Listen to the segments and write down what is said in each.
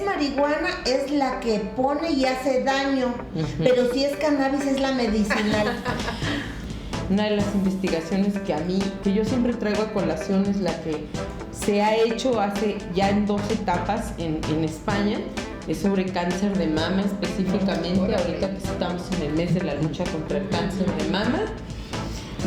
marihuana es la que pone y hace daño, pero si es cannabis es la medicinal. Una de las investigaciones que yo siempre traigo a colación es la que se ha hecho hace ya en 2 etapas en España. Es sobre cáncer de mama específicamente, ahorita que estamos en el mes de la lucha contra el cáncer de mama.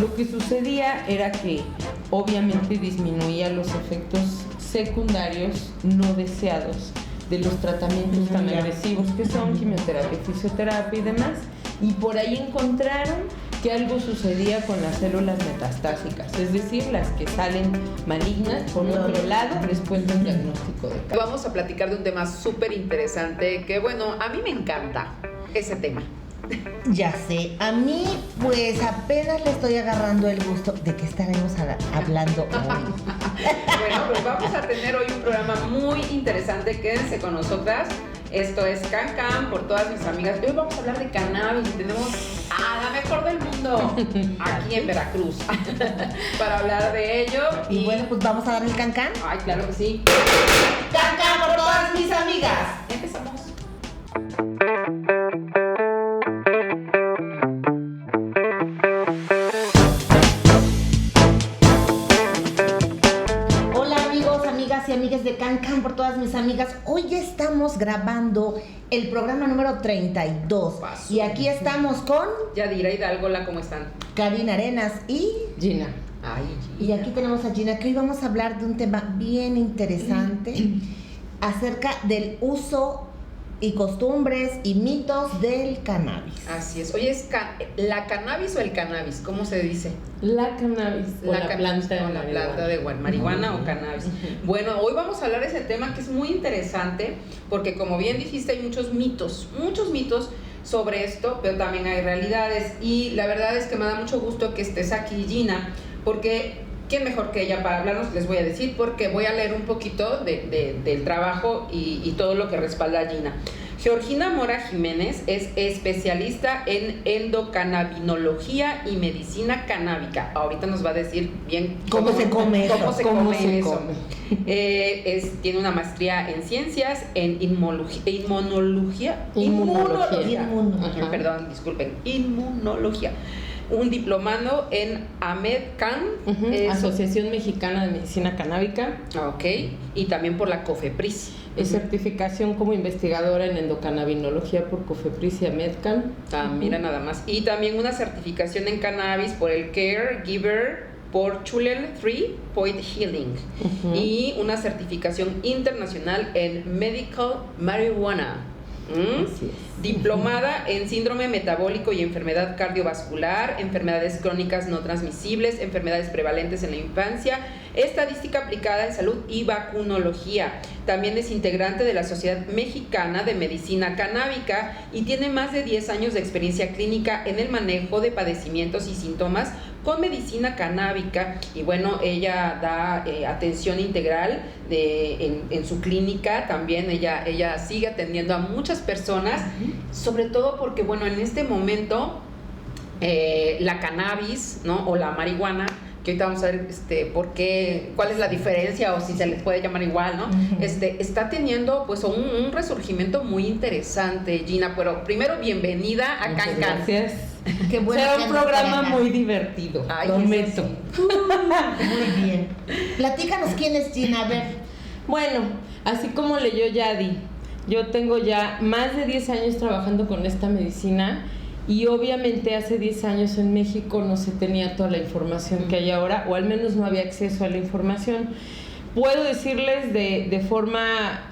Lo que sucedía era que obviamente disminuía los efectos secundarios no deseados de los tratamientos tan agresivos que son quimioterapia, fisioterapia y demás. Y por ahí encontraron que algo sucedía con las células metastásicas, es decir, las que salen malignas, por otro lado, después del diagnóstico de cáncer. Vamos a platicar de un tema súper interesante que, bueno, a mí me encanta ese tema. Ya sé, a mí pues apenas le estoy agarrando el gusto de que estaremos hablando hoy. Bueno, pues vamos a tener hoy un programa muy interesante, quédense con nosotras. Esto es Can por todas mis amigas. Hoy vamos a hablar de cannabis y tenemos a la mejor del mundo aquí en Veracruz para hablar de ello. Y bueno, pues vamos a dar el can. Ay, claro que sí. Can por todas mis amigas. Empezamos. Y amigas de Can por todas mis amigas, hoy ya estamos grabando el programa número 32 y aquí estamos con Yadira Hidalgo, hola, ¿cómo están? Karina Arenas y Gina. Ay, Gina. Y aquí tenemos a Gina, que hoy vamos a hablar de un tema bien interesante acerca del uso y costumbres y mitos del cannabis. Así es. Oye, ¿es la cannabis o el cannabis? ¿Cómo se dice? La cannabis o la planta de marihuana. La planta de marihuana o cannabis. Bueno, hoy vamos a hablar de ese tema que es muy interesante porque, como bien dijiste, hay muchos mitos sobre esto, pero también hay realidades. Y la verdad es que me da mucho gusto que estés aquí, Gina, porque ¿quién mejor que ella para hablarnos? Les voy a decir, porque voy a leer un poquito del trabajo y todo lo que respalda a Gina. Georgina Mora Jiménez es especialista en endocannabinología y medicina canábica. Ahorita nos va a decir bien cómo se come eso. Tiene una maestría en ciencias, en inmunología. Perdón, disculpen, inmunología. Un diplomado en AMEDCAN, Asociación Mexicana de Medicina Canábica. Ok, y también por la COFEPRIS. Es certificación como investigadora en endocannabinología por COFEPRIS y AMEDCAN. Mira nada más. Y también una certificación en cannabis por el Caregiver por Schuller 3 Point Healing. Y una certificación internacional en Medical Marijuana. Diplomada en síndrome metabólico y enfermedad cardiovascular, enfermedades crónicas no transmisibles, enfermedades prevalentes en la infancia, estadística aplicada en salud y vacunología. También es integrante de la Sociedad Mexicana de Medicina Canábica y tiene más de 10 años de experiencia clínica en el manejo de padecimientos y síntomas con medicina canábica. Y bueno, ella da atención integral en su clínica. También ella sigue atendiendo a muchas personas, sobre todo porque, bueno, en este momento la cannabis, ¿no? O la marihuana, que ahorita vamos a ver cuál es la diferencia o si se les puede llamar igual, ¿no? Está teniendo pues un resurgimiento muy interesante, Gina. Pero primero, bienvenida a Can. Gracias. Qué bueno. Será un programa muy divertido, prometo. Muy bien. Platícanos quién es Gina, a ver. Bueno, así como leyó Yadi, yo tengo ya más de 10 años trabajando con esta medicina. Y obviamente hace 10 años en México no se tenía toda la información que hay ahora, o al menos no había acceso a la información. Puedo decirles de forma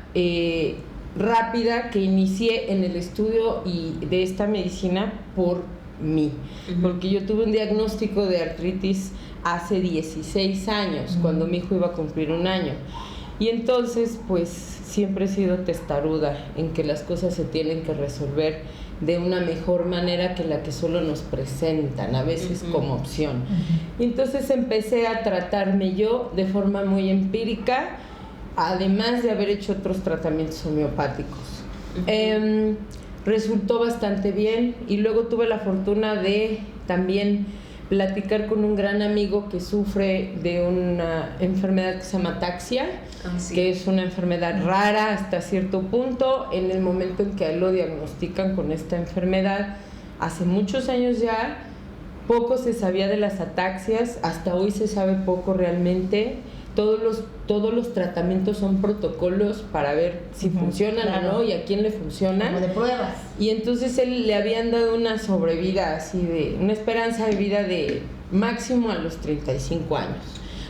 rápida que inicié en el estudio de esta medicina por mí, porque yo tuve un diagnóstico de artritis hace 16 años, cuando mi hijo iba a cumplir 1 año. Y entonces, pues, siempre he sido testaruda en que las cosas se tienen que resolver de una mejor manera que la que solo nos presentan, a veces como opción. Y entonces empecé a tratarme yo de forma muy empírica, además de haber hecho otros tratamientos homeopáticos. Resultó bastante bien y luego tuve la fortuna de también platicar con un gran amigo que sufre de una enfermedad que se llama ataxia, que es una enfermedad rara hasta cierto punto. En el momento en que a él lo diagnostican con esta enfermedad, hace muchos años ya, poco se sabía de las ataxias, hasta hoy se sabe poco realmente. Todos los tratamientos son protocolos para ver si funcionan o no y a quién le funcionan. Como de pruebas. Y entonces él le habían dado una sobrevida así una esperanza de vida de máximo a los 35 años.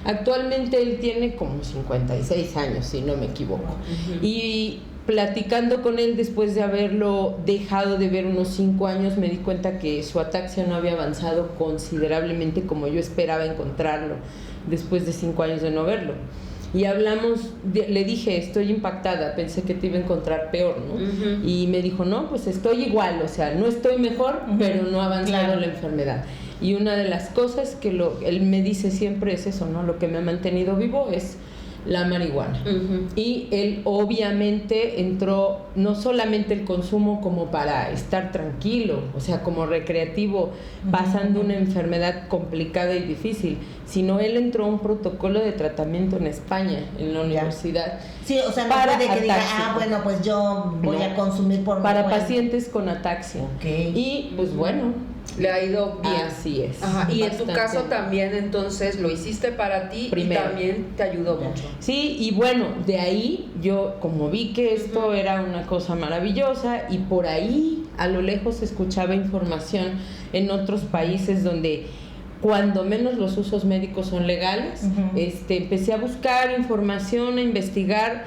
Actualmente él tiene como 56 años, si no me equivoco. Y platicando con él después de haberlo dejado de ver unos 5 años, me di cuenta que su ataxia no había avanzado considerablemente como yo esperaba encontrarlo después de 5 años de no verlo. Y hablamos, le dije, estoy impactada, pensé que te iba a encontrar peor, ¿no? Y me dijo, no, pues estoy igual, o sea, no estoy mejor, pero no ha avanzado la enfermedad. Y una de las cosas que él me dice siempre es eso, ¿no? Lo que me ha mantenido vivo es la marihuana. Y él obviamente entró no solamente el consumo como para estar tranquilo, o sea, como recreativo, pasando una enfermedad complicada y difícil, sino él entró a un protocolo de tratamiento en España, en la universidad. Sí, o sea, no puede que diga, bueno, pues yo voy a consumir por mi para cuenta. Pacientes con ataxia. Y pues bueno, le ha ido bien. Así es. Y en tu caso también, entonces, lo hiciste para ti primero. Y también te ayudó mucho. Sí, y bueno, de ahí yo como vi que esto era una cosa maravillosa y por ahí a lo lejos escuchaba información en otros países donde cuando menos los usos médicos son legales, empecé a buscar información, a investigar.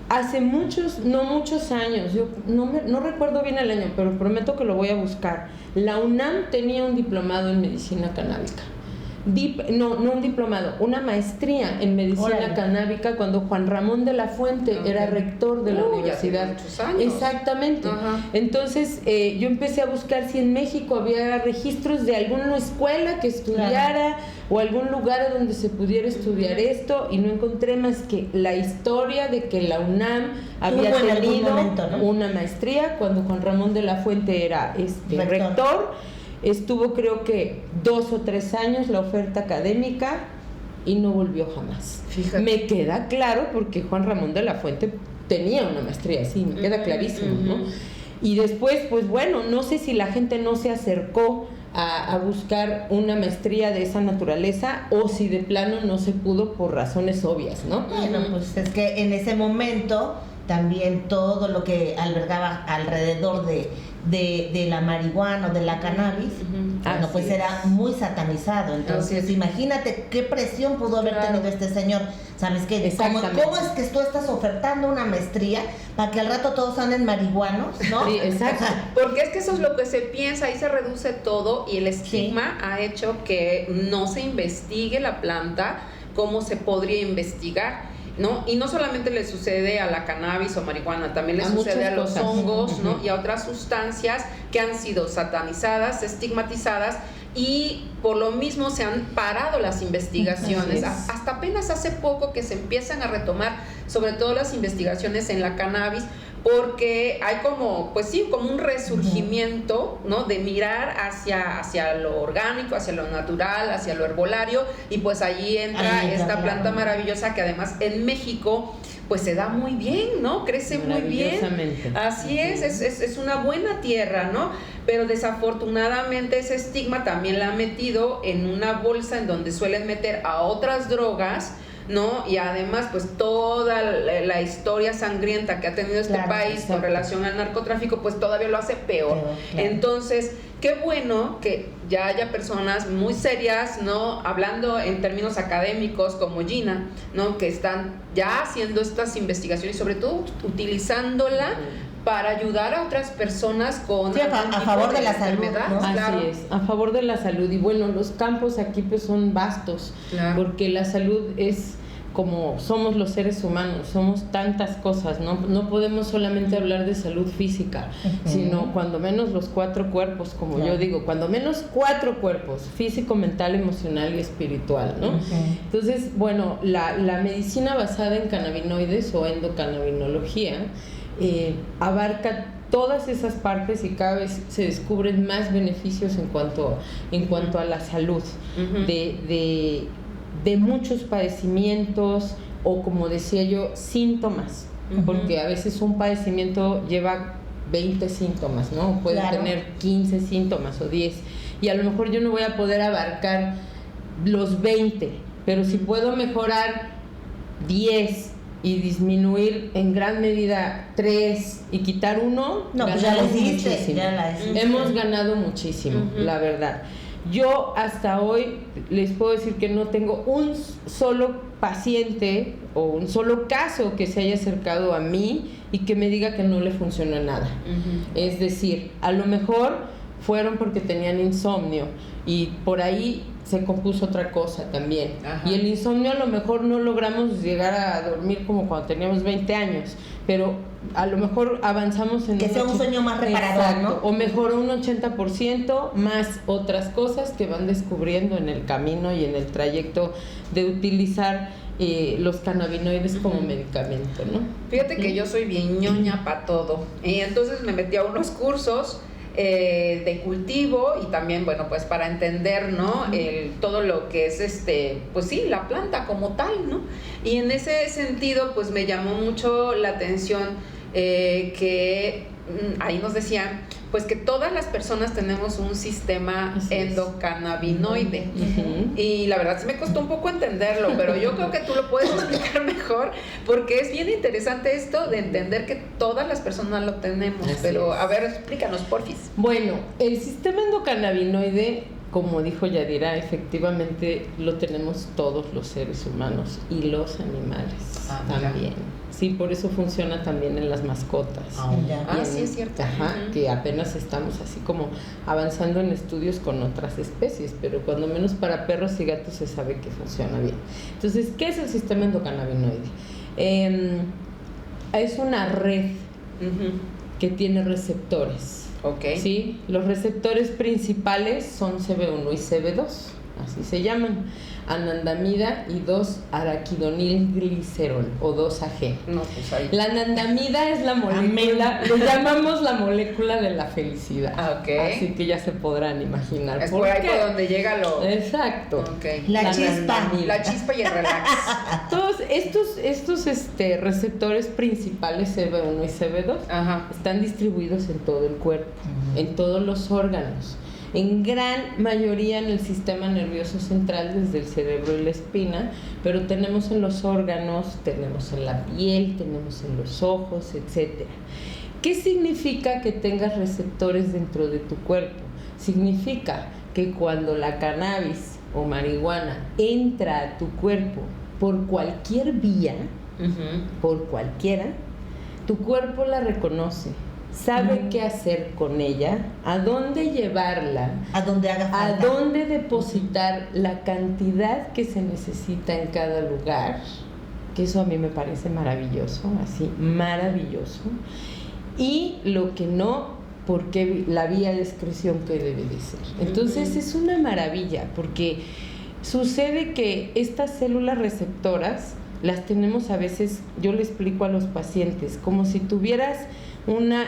Hace no muchos años, yo no recuerdo bien el año, pero prometo que lo voy a buscar. La UNAM tenía un diplomado en medicina canábica. No un diplomado, una maestría en medicina canábica cuando Juan Ramón de la Fuente era rector de la universidad. Ya hace muchos años. Exactamente. Entonces yo empecé a buscar si en México había registros de alguna escuela que estudiara o algún lugar donde se pudiera estudiar esto, y no encontré más que la historia de que la UNAM había tenido una maestría cuando Juan Ramón de la Fuente era rector. Estuvo creo que 2 o 3 años la oferta académica y no volvió jamás. Fíjate. Me queda claro porque Juan Ramón de la Fuente tenía una maestría, sí, me queda clarísimo, ¿no? Y después, pues bueno, no sé si la gente no se acercó a buscar una maestría de esa naturaleza o si de plano no se pudo por razones obvias, ¿no? Bueno, pues es que en ese momento también todo lo que albergaba alrededor de la marihuana o de la cannabis, bueno, pues era muy satanizado. Entonces, imagínate qué presión pudo haber tenido este señor. ¿Sabes qué? ¿Cómo es que tú estás ofertando una maestría para que al rato todos anden marihuanos, no? Sí, exacto. Porque es que eso es lo que se piensa, ahí se reduce todo, y el estigma ha hecho que no se investigue la planta como se podría investigar, ¿no? Y no solamente le sucede a la cannabis o marihuana, también le sucede a los hongos, ¿no? Y a otras sustancias que han sido satanizadas, estigmatizadas, y por lo mismo se han parado las investigaciones. Hasta apenas hace poco que se empiezan a retomar, sobre todo las investigaciones en la cannabis, porque hay como un resurgimiento, ¿no? De mirar hacia lo orgánico, hacia lo natural, hacia lo herbolario, y pues allí entra esta planta maravillosa que además en México pues se da muy bien, ¿no? Crece muy bien. Así es una buena tierra, ¿no? Pero desafortunadamente ese estigma también la ha metido en una bolsa en donde suelen meter a otras drogas, ¿no? Y además, pues toda la historia sangrienta que ha tenido este país con relación al narcotráfico, pues todavía lo hace peor. Entonces, qué bueno que ya haya personas muy serias, ¿no? Hablando en términos académicos como Gina, ¿no? Que están ya haciendo estas investigaciones y sobre todo utilizándola para ayudar a otras personas con a favor de la salud, ¿no? Así es, a favor de la salud. Y bueno, los campos aquí pues son vastos, porque la salud es como somos los seres humanos, somos tantas cosas, no podemos solamente hablar de salud física, sino cuando menos los 4 cuerpos, como yo digo, cuando menos 4 cuerpos, físico, mental, emocional y espiritual, ¿no? Entonces, bueno, la medicina basada en cannabinoides o endocannabinología abarca todas esas partes y cada vez se descubren más beneficios en cuanto a la salud de muchos padecimientos o, como decía yo, síntomas, porque a veces un padecimiento lleva 20 síntomas, ¿no? Puede tener 15 síntomas o 10, y a lo mejor yo no voy a poder abarcar los 20, pero si puedo mejorar 10 y disminuir en gran medida 3 y quitar 1, no, pues ya lo hiciste, hemos ganado muchísimo, la verdad. Yo hasta hoy les puedo decir que no tengo un solo paciente o un solo caso que se haya acercado a mí y que me diga que no le funcionó nada. Es decir, a lo mejor fueron porque tenían insomnio y por ahí se compuso otra cosa también. Y el insomnio a lo mejor no logramos llegar a dormir como cuando teníamos 20 años, pero a lo mejor avanzamos en que sea un sueño más reparador. Exacto, ¿no? O mejoró un 80% más otras cosas que van descubriendo en el camino y en el trayecto de utilizar los cannabinoides como medicamento, ¿no? Fíjate que yo soy bien ñoña para todo, y entonces me metí a unos cursos de cultivo y también, bueno, pues para entender, ¿no? Todo lo que es pues sí, la planta como tal, ¿no? Y en ese sentido, pues me llamó mucho la atención que ahí nos decían, pues que todas las personas tenemos un sistema endocannabinoide. Y la verdad sí me costó un poco entenderlo, pero yo creo que tú lo puedes explicar mejor, porque es bien interesante esto de entender que todas las personas lo tenemos. Pero a ver, explícanos, porfis. Bueno, el sistema endocannabinoide, como dijo Yadira, efectivamente lo tenemos todos los seres humanos y los animales también. Sí, por eso funciona también en las mascotas. Sí, es cierto. Que apenas estamos así como avanzando en estudios con otras especies, pero cuando menos para perros y gatos se sabe que funciona bien. Entonces, ¿qué es el sistema endocannabinoide? Es una red que tiene receptores. ¿Sí? Los receptores principales son CB1 y CB2, así se llaman. Anandamida y 2-araquidonilglicerol o 2-AG. No, pues ahí. La anandamida es la molécula, le llamamos la molécula de la felicidad. Así que ya se podrán imaginar. Es por ahí por donde llega lo... Exacto. La chispa. La chispa y el relax. Todos estos receptores principales CB1 y CB2 están distribuidos en todo el cuerpo, en todos los órganos. En gran mayoría en el sistema nervioso central, desde el cerebro y la espina, pero tenemos en los órganos, tenemos en la piel, tenemos en los ojos, etc. ¿Qué significa que tengas receptores dentro de tu cuerpo? Significa que cuando la cannabis o marihuana entra a tu cuerpo por cualquier vía, por cualquiera, tu cuerpo la reconoce. Sabe qué hacer con ella, a dónde llevarla, a dónde haga falta, a dónde depositar la cantidad que se necesita en cada lugar, que eso a mí me parece maravilloso, así, maravilloso, y lo que no, porque la vía de excreción que debe de ser. Entonces es una maravilla, porque sucede que estas células receptoras las tenemos a veces, yo le explico a los pacientes, como si tuvieras una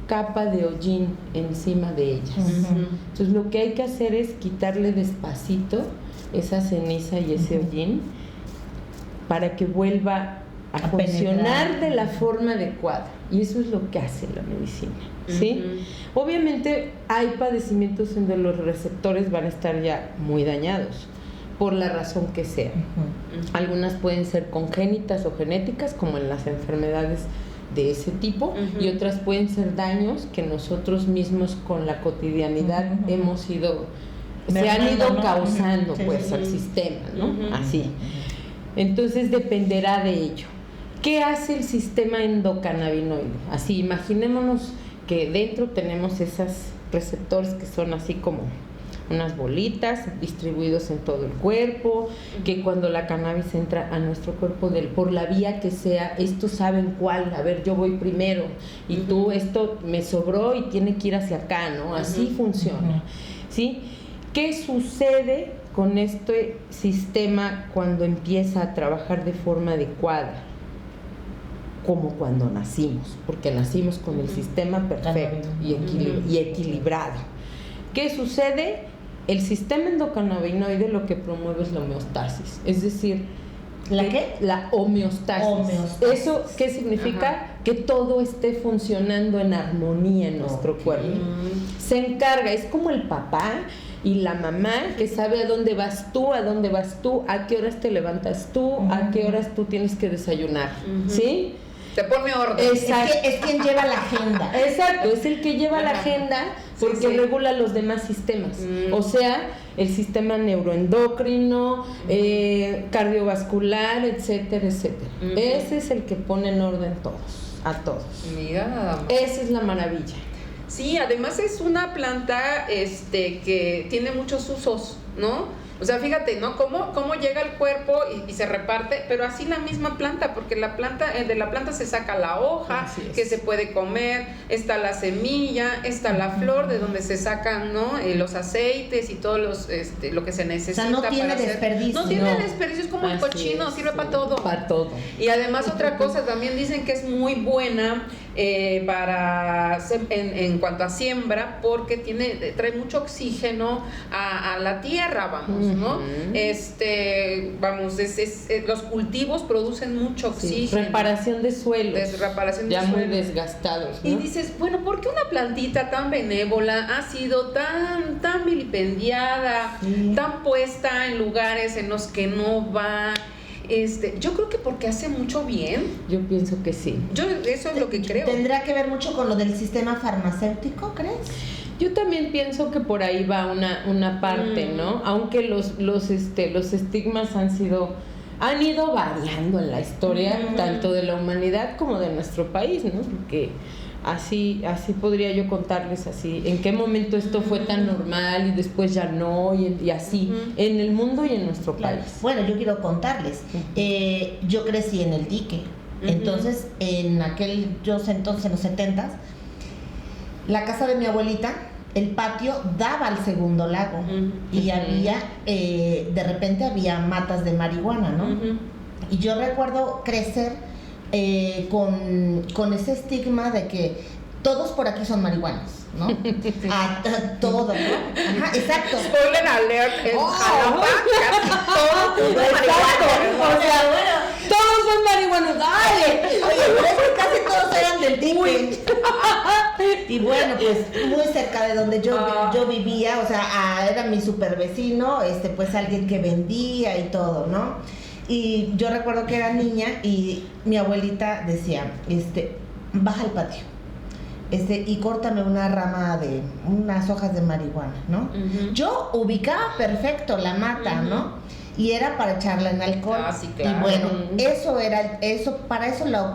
capa de hollín encima de ellas. Entonces lo que hay que hacer es quitarle despacito esa ceniza y ese hollín para que vuelva a funcionar de la forma adecuada. Y eso es lo que hace la medicina, ¿sí? Obviamente hay padecimientos en donde los receptores van a estar ya muy dañados, por la razón que sea. Algunas pueden ser congénitas o genéticas, como en las enfermedades de ese tipo, y otras pueden ser daños que nosotros mismos con la cotidianidad se han ido causando al sistema, ¿no? Así. Entonces dependerá de ello. ¿Qué hace el sistema endocannabinoide? Así, imaginémonos que dentro tenemos esos receptores que son así como unas bolitas distribuidos en todo el cuerpo, que cuando la cannabis entra a nuestro cuerpo por la vía que sea, estos saben cuál, a ver, yo voy primero y tú, esto me sobró y tiene que ir hacia acá, ¿no? Así funciona, ¿sí? ¿Qué sucede con este sistema cuando empieza a trabajar de forma adecuada? como cuando nacimos, porque nacimos con el sistema perfecto y equilibrado. ¿Qué sucede? El sistema endocannabinoide lo que promueve es la homeostasis, es decir, ¿la qué? La homeostasis. ¿Eso qué significa? Ajá. Que todo esté funcionando en armonía en nuestro cuerpo. Se encarga, es como el papá y la mamá que sabe a dónde vas tú, a qué horas te levantas tú, a qué horas tú tienes que desayunar, ¿sí? Te pone orden. Exacto. Es quien lleva la agenda. Exacto, es el que lleva la agenda porque regula los demás sistemas. O sea, el sistema neuroendocrino, cardiovascular, etcétera, etcétera. Ese es el que pone en orden a todos. Mira nada más. Esa es la maravilla. Sí, además es una planta que tiene muchos usos, ¿no? O sea, fíjate, ¿no? Cómo llega al cuerpo y se reparte, pero así la misma planta, porque de la planta se saca la hoja, que se puede comer, está la semilla, está la flor, de donde se sacan, ¿no? Los aceites y todos lo que se necesita. O sea, no tiene desperdicio. No tiene desperdicio, es como el cochino, sirve para todo. Para todo. Y además otra cosa, también dicen que es muy buena en cuanto a siembra, porque trae mucho oxígeno a la tierra, vamos, ¿no? Los cultivos producen mucho oxígeno. Reparación de suelos. Ya muy desgastados, ¿no? Y dices, bueno, ¿por qué una plantita tan benévola ha sido tan vilipendiada, tan puesta en lugares en los que no va? Yo creo que porque hace mucho bien. Yo pienso que sí. Eso es lo que creo. ¿Tendrá que ver mucho con lo del sistema farmacéutico, crees? Yo también pienso que por ahí va una parte, ¿no? Aunque los estigmas han ido variando en la historia, tanto de la humanidad como de nuestro país, ¿no? Porque así podría yo contarles así, en qué momento esto fue tan normal y después ya no, y así, en el mundo y en nuestro país. Bueno, yo quiero contarles, yo crecí en el dique, entonces, en los 70s, la casa de mi abuelita, el patio daba al segundo lago, y había, de repente había matas de marihuana, ¿no? Y yo recuerdo crecer con ese estigma de que todos por aquí son marihuanos, ¿no? Todo, ¿no? Ajá, exacto. Spoiler alert, Jalapa, casi todo. Exacto. O sea, bueno, todos son marihuanos, dale. Oye, pero es que casi todos eran del dique. Y bueno, pues muy cerca de donde yo vivía, o sea, era mi super vecino, pues alguien que vendía y todo, ¿no? Y yo recuerdo que era niña y mi abuelita decía, baja al patio, y córtame unas hojas de marihuana, ¿no? Yo ubicaba perfecto la mata, ¿no? Y era para echarla en alcohol. Ah, sí, claro. Y bueno,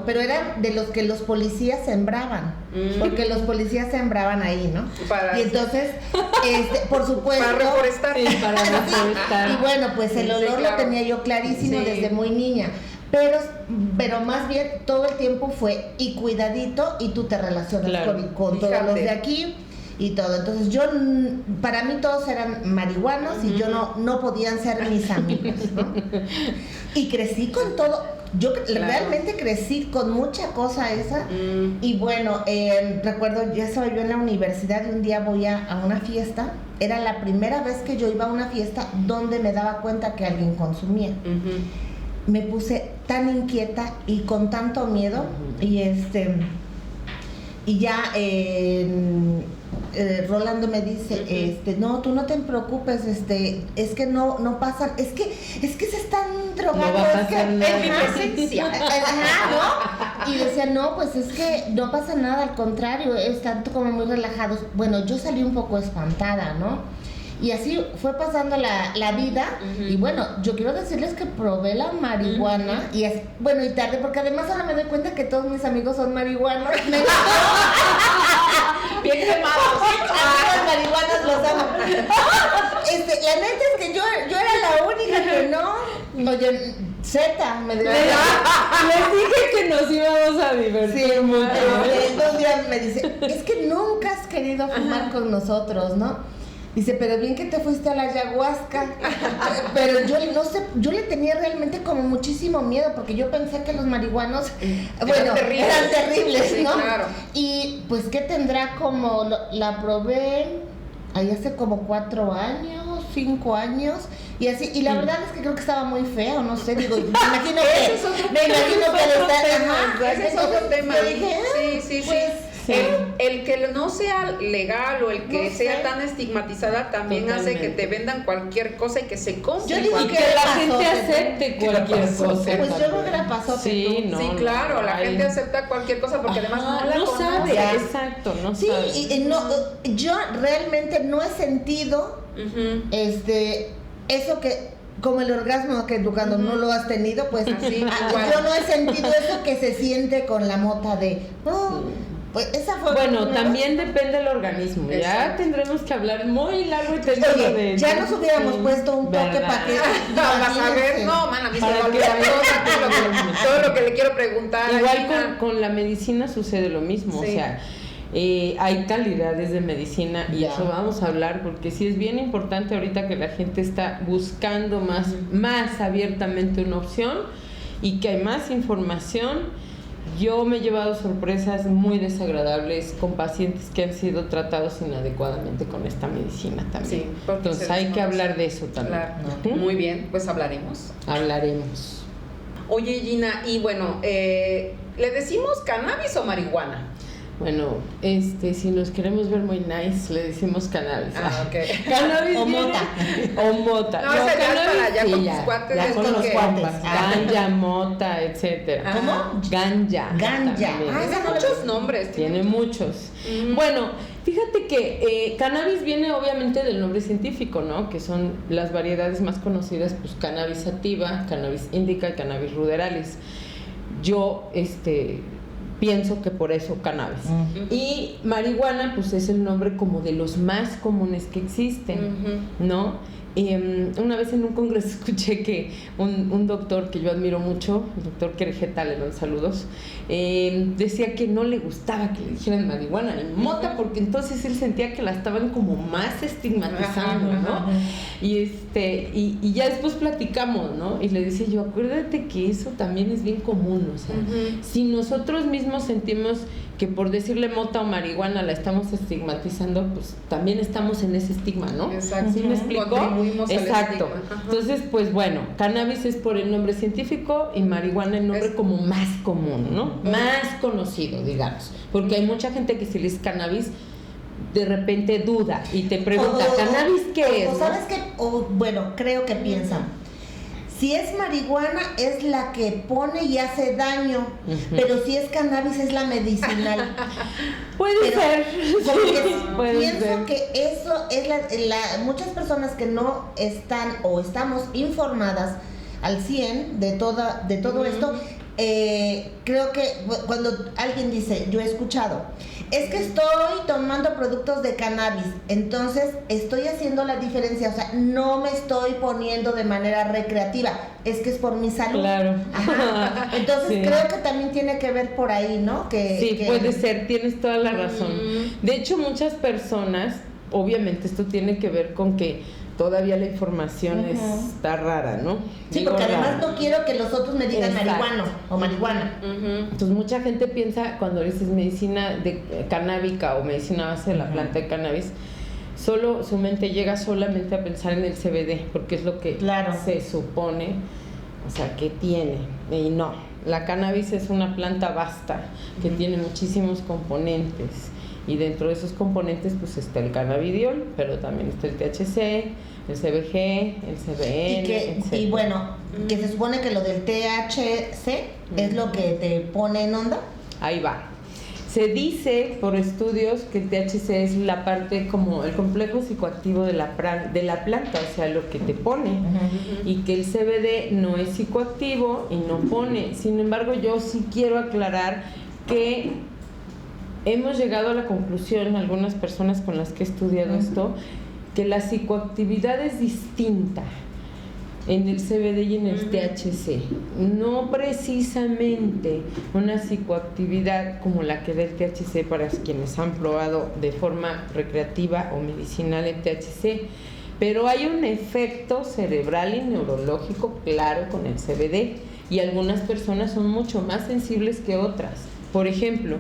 pero eran de los que los policías sembraban, porque los policías sembraban ahí, ¿no? Y entonces, por supuesto, para reforestar. Sí, para reforestar. Y bueno, pues el olor lo tenía yo clarísimo desde muy niña. Pero más bien todo el tiempo fue y cuidadito, y tú te relacionas con todos los de aquí y todo. Entonces para mí todos eran marihuanos y yo no podían ser mis amigos, ¿no? Y crecí con todo. Yo realmente crecí con mucha cosa esa. Y bueno, recuerdo, ya estaba yo en la universidad y un día voy a una fiesta. Era la primera vez que yo iba a una fiesta donde me daba cuenta que alguien consumía. Me puse tan inquieta y con tanto miedo, y ya Rolando me dice, no, tú no te preocupes, es que no pasan, es que se están drogando, no va a pasar nada. En mi presencia. ¿No? Y decía, no, pues es que no pasa nada, al contrario, están como muy relajados. Bueno, yo salí un poco espantada, ¿no? Y así fue pasando la vida. Y bueno, yo quiero decirles que probé la marihuana y y tarde, porque además ahora me doy cuenta que todos mis amigos son marihuanos. Bien quemados. Los marihuanos los amo. La neta es que yo era la única que no. Oye, Z, me dio. Les dije que nos íbamos a divertir mucho. Entonces me dice, es que nunca has querido fumar con nosotros, ¿no? Dice, pero bien que te fuiste a la ayahuasca. Pero yo no sé, yo le tenía realmente como muchísimo miedo, porque yo pensé que los marihuanos, eran terribles, sí, ¿no? Claro. Y pues, ¿qué tendrá como? La probé ahí hace como 4 años, 5 años, y así, y la verdad es que creo que estaba muy feo, no sé, digo, me imagino que ese es otro tema. Sí. El que no sea legal o el que sea tan estigmatizada también hace que te vendan cualquier cosa y que se compre. Yo digo que la gente acepte cualquier cosa. Pues yo creo que la pasó. Sí, claro, la gente acepta cualquier cosa porque además no la conoce. Sabe, exacto, no sí, sabe. Y no, yo realmente no he sentido eso que, como el orgasmo que tú cuando no lo has tenido, pues así, yo no he sentido eso que se siente con la mota de pues esa fue también depende del organismo. Exacto. Ya tendremos que hablar muy largo y tendido de ya nos hubiéramos puesto un toque para que vas a ver, no, man, a mí se me olvida todo lo que le quiero preguntar. Igual con la medicina sucede lo mismo, o sea, hay calidades de medicina y eso vamos a hablar, porque sí es bien importante ahorita que la gente está buscando más abiertamente una opción y que hay más información. Yo me he llevado sorpresas muy desagradables con pacientes que han sido tratados inadecuadamente con esta medicina también. Sí, entonces hay que hablar de eso también. Claro. Muy bien, pues hablaremos. Oye, Gina, y bueno, ¿le decimos cannabis o marihuana? Bueno, si nos queremos ver muy nice, le decimos cannabis. Ok. Cannabis o mota. No, esa ya es para allá con tus cuates. Ya con los cuates. Ganja, mota, etcétera. ¿Cómo? Ganja. Tiene muchos nombres. Tiene muchos. Bueno, fíjate que cannabis viene obviamente del nombre científico, ¿no? Que son las variedades más conocidas, pues cannabis sativa, cannabis indica y cannabis ruderalis. Yo, pienso que por eso cannabis. Y marihuana, pues es el nombre como de los más comunes que existen, ¿no? Una vez en un congreso escuché que un doctor que yo admiro mucho, el doctor Querejeta, le doy saludos, decía que no le gustaba que le dijeran marihuana ni mota, porque entonces él sentía que la estaban como más estigmatizando, ¿no? Y ya después platicamos, ¿no? Y le decía yo, acuérdate que eso también es bien común, o sea, si nosotros mismos sentimos que por decirle mota o marihuana la estamos estigmatizando, pues también estamos en ese estigma, ¿no? Exacto. ¿Sí me explicó? Exacto. Entonces, pues bueno, cannabis es por el nombre científico y marihuana el nombre como más común, ¿no? Más conocido, digamos. Porque hay mucha gente que si le dice cannabis, de repente duda y te pregunta, ¿cannabis qué es? O ¿sabes qué? Bueno, creo que piensan. Si es marihuana es la que pone y hace daño, pero si es cannabis es la medicinal. Puede ser. Porque pienso que eso es muchas personas que no están o estamos informadas al 100 de todo esto, creo que cuando alguien dice, yo he escuchado, es que estoy tomando productos de cannabis, entonces estoy haciendo la diferencia, o sea, no me estoy poniendo de manera recreativa, es que es por mi salud. Claro. Ajá. Entonces creo que también tiene que ver por ahí, ¿no? Puede ser, tienes toda la razón. De hecho, muchas personas, obviamente esto tiene que ver con que todavía la información está rara, ¿no? Sí, porque además no quiero que los otros me digan marihuana o marihuana. Entonces mucha gente piensa cuando dices medicina canábica o medicina base de la planta de cannabis, solo su mente llega solamente a pensar en el CBD, porque es lo que se supone, o sea, que tiene. Y no, la cannabis es una planta vasta que tiene muchísimos componentes. Y dentro de esos componentes pues está el cannabidiol, pero también está el THC, el CBG, el CBN, y bueno, que se supone que lo del THC es lo que te pone en onda. Ahí va. Se dice por estudios que el THC es la parte como el complejo psicoactivo de la planta, o sea, lo que te pone, y que el CBD no es psicoactivo y no pone. Sin embargo, yo sí quiero aclarar que hemos llegado a la conclusión, algunas personas con las que he estudiado esto, que la psicoactividad es distinta. en el CBD y en el THC. No precisamente una psicoactividad como la que da el THC para quienes han probado de forma recreativa o medicinal el THC, pero hay un efecto cerebral y neurológico claro con el CBD y algunas personas son mucho más sensibles que otras. Por ejemplo,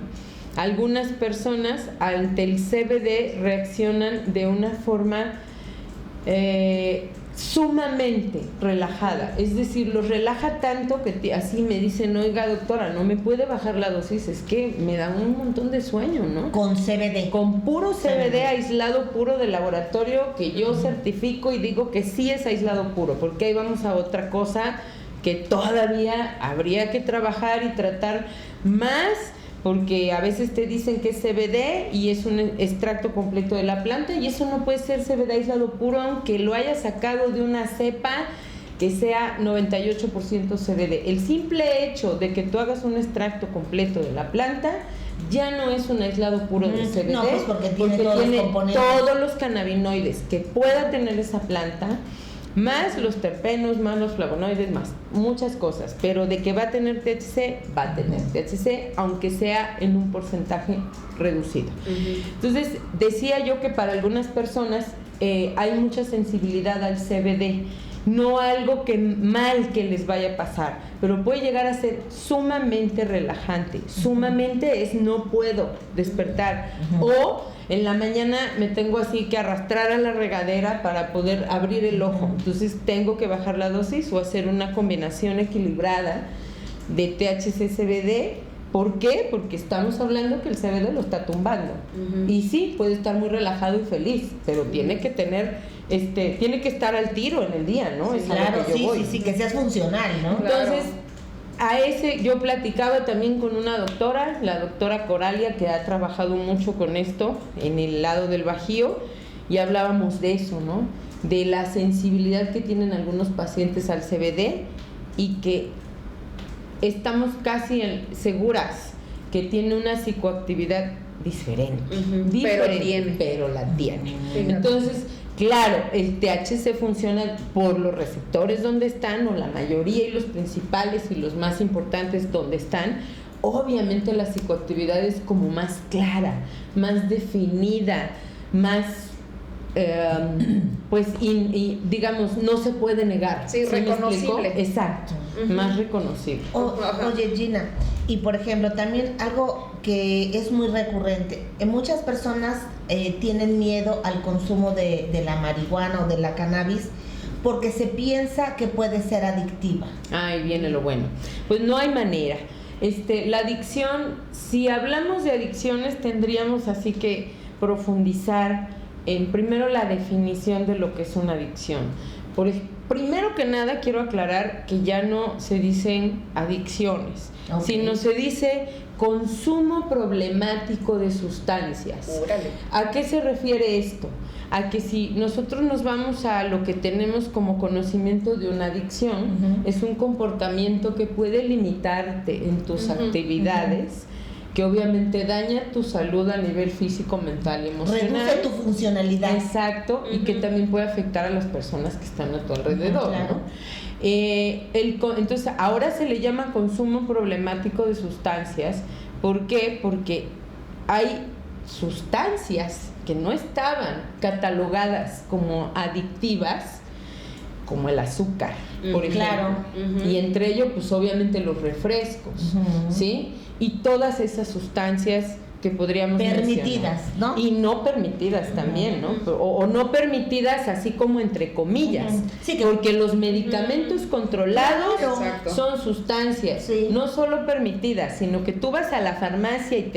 algunas personas ante el CBD reaccionan de una forma sumamente relajada, es decir, los relaja tanto que así me dicen, oiga doctora, no me puede bajar la dosis, es que me da un montón de sueño, ¿no? Con CBD. Con puro CBD aislado puro de laboratorio que yo certifico y digo que sí es aislado puro, porque ahí vamos a otra cosa que todavía habría que trabajar y tratar más, porque a veces te dicen que es CBD y es un extracto completo de la planta y eso no puede ser CBD aislado puro aunque lo haya sacado de una cepa que sea 98% CBD. El simple hecho de que tú hagas un extracto completo de la planta ya no es un aislado puro de CBD, no, pues porque tiene todos los cannabinoides que pueda tener esa planta, más los terpenos, más los flavonoides, más muchas cosas, pero de que va a tener THC, va a tener THC, aunque sea en un porcentaje reducido. Entonces, decía yo que para algunas personas hay mucha sensibilidad al CBD, no algo que mal que les vaya a pasar, pero puede llegar a ser sumamente relajante, sumamente es no puedo despertar, o en la mañana me tengo así que arrastrar a la regadera para poder abrir el ojo, entonces tengo que bajar la dosis o hacer una combinación equilibrada de THC-CBD. ¿Por qué? Porque estamos hablando que el CBD lo está tumbando. Y sí, puede estar muy relajado y feliz, pero tiene que tener, tiene que estar al tiro en el día, ¿no? Sí, es claro, a lo que yo voy. sí, que seas funcional, ¿no? Entonces, a ese yo platicaba también con una doctora, la doctora Coralia, que ha trabajado mucho con esto en el lado del Bajío, y hablábamos de eso, ¿no? De la sensibilidad que tienen algunos pacientes al CBD y que estamos casi seguras que tiene una psicoactividad diferente, pero la tiene. Entonces, claro, el THC funciona por los receptores donde están, o la mayoría y los principales y los más importantes donde están. Obviamente la psicoactividad es como más clara, más definida, más pues digamos no se puede negar. Sí, reconocible. Exacto, más reconocible. Oye Gina, y por ejemplo también algo que es muy recurrente, muchas personas tienen miedo al consumo de la marihuana o de la cannabis porque se piensa que puede ser adictiva. Ahí viene lo bueno. Pues no hay manera. La adicción, si hablamos de adicciones, tendríamos así que profundizar en primero la definición de lo que es una adicción. Primero que nada quiero aclarar que ya no se dicen adicciones, sino se dice consumo problemático de sustancias. Órale. ¿A qué se refiere esto? A que si nosotros nos vamos a lo que tenemos como conocimiento de una adicción, es un comportamiento que puede limitarte en tus actividades, que obviamente daña tu salud a nivel físico, mental y emocional. Reduce tu funcionalidad. Exacto, y que también puede afectar a las personas que están a tu alrededor, claro. ¿no? Entonces, ahora se le llama consumo problemático de sustancias. ¿Por qué? Porque hay sustancias que no estaban catalogadas como adictivas, como el azúcar, por ejemplo. Claro. Y entre ellos, pues obviamente los refrescos, ¿sí? Y todas esas sustancias que podríamos permitidas, mencionar. ¿no? Y no permitidas también, ¿no? O no permitidas así como entre comillas. Sí, porque los medicamentos controlados son sustancias, sí, no solo permitidas, sino que tú vas a la farmacia y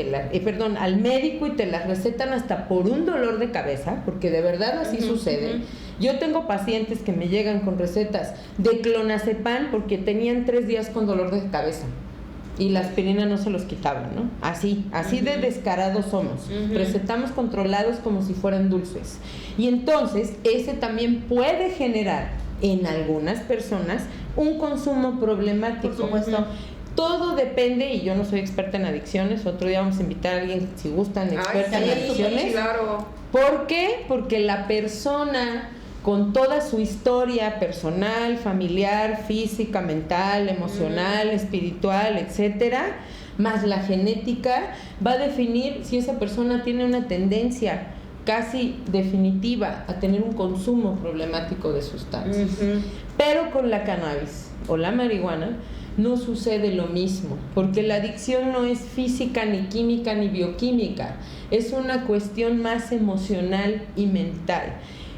al médico y te las recetan hasta por un dolor de cabeza, porque de verdad así sucede. Yo tengo pacientes que me llegan con recetas de clonazepam porque tenían 3 días con dolor de cabeza. Y la aspirina no se los quitaban, ¿no? Así de descarados somos. Recetamos controlados como si fueran dulces. Y entonces, ese también puede generar en algunas personas un consumo problemático. Por supuesto. Todo depende, y yo no soy experta en adicciones, otro día vamos a invitar a alguien, si gustan, experta en adicciones. Claro. ¿Por qué? Porque la persona con toda su historia personal, familiar, física, mental, emocional, espiritual, etcétera, más la genética, va a definir si esa persona tiene una tendencia casi definitiva a tener un consumo problemático de sustancias. Pero con la cannabis o la marihuana no sucede lo mismo, porque la adicción no es física, ni química, ni bioquímica, es una cuestión más emocional y mental.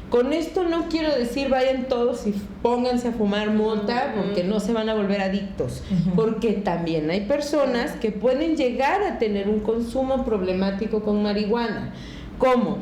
Con esto no quiero decir vayan todos y pónganse a fumar mota porque no se van a volver adictos, porque también hay personas que pueden llegar a tener un consumo problemático con marihuana, como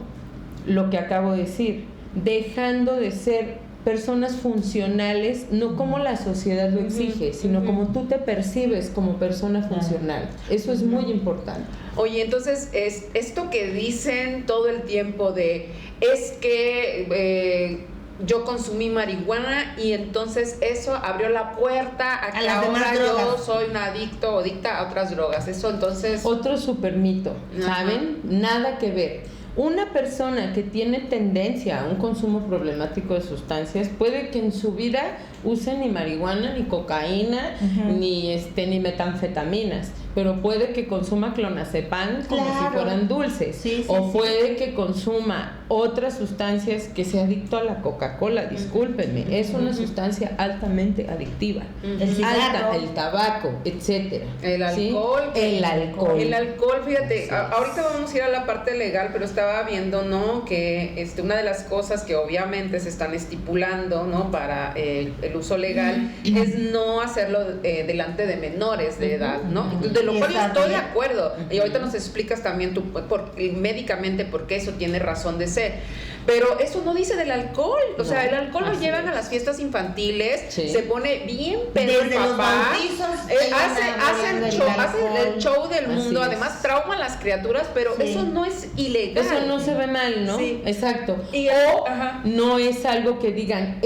lo que acabo de decir, dejando de ser personas funcionales, no como la sociedad lo exige, sino como tú te percibes como persona funcional. Eso es muy importante. Oye, entonces, es esto que dicen todo el tiempo de, es que yo consumí marihuana y entonces eso abrió la puerta a que ahora yo soy un adicto o adicta a otras drogas. Eso entonces... Otro super mito, ¿saben? Nada que ver. Una persona que tiene tendencia a un consumo problemático de sustancias puede que en su vida use ni marihuana, ni cocaína, ni metanfetaminas, pero puede que consuma clonazepam como si fueran dulces, puede que consuma otras sustancias, que sea adicto a la Coca-Cola, discúlpenme, es una sustancia altamente adictiva, el tabaco, etcétera. El alcohol, el alcohol, fíjate, ahorita vamos a ir a la parte legal, pero estaba viendo, ¿no?, que una de las cosas que obviamente se están estipulando, ¿no?, para el uso legal es no hacerlo delante de menores de edad, ¿no? De lo cual yo estoy de acuerdo. Y ahorita nos explicas también tú médicamente por qué eso tiene razón de ser. Pero eso no dice del alcohol. O sea, el alcohol lo llevan a las fiestas infantiles, se pone bien pedo el papá, hace el show del mundo, además trauma a las criaturas, pero eso no es ilegal. Eso no se ve mal, ¿no? Sí. Exacto. No es algo que digan,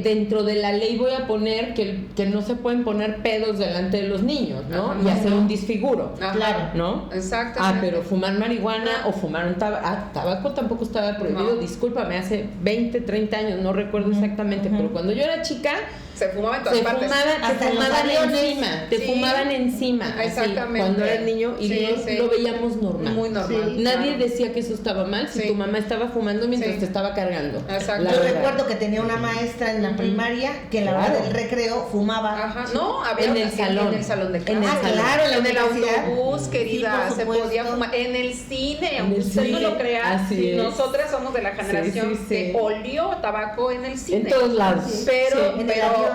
dentro de la ley voy a poner que no se pueden poner pedos delante de los niños, ¿no? Y hacer un disfiguro. Claro. ¿No? Exacto. Pero fumar marihuana o fumar un tabaco tampoco estaba prohibido. Discúlpame, hace 20, 30 años, no recuerdo exactamente, pero cuando yo era chica, se fumaba en todas partes. Te fumaban encima. Exactamente. Cuando eras niño y lo veíamos normal. Muy normal. Nadie decía que eso estaba mal si tu mamá estaba fumando mientras te estaba cargando. Exacto. Yo recuerdo que tenía una maestra en la primaria que en la hora del recreo fumaba. No, había en el salón. En el salón de clase. Claro, en el autobús, querida, se podía fumar. En el cine, aunque usted no lo crea, nosotras somos de la generación que olió tabaco en el cine. En todos lados. Pero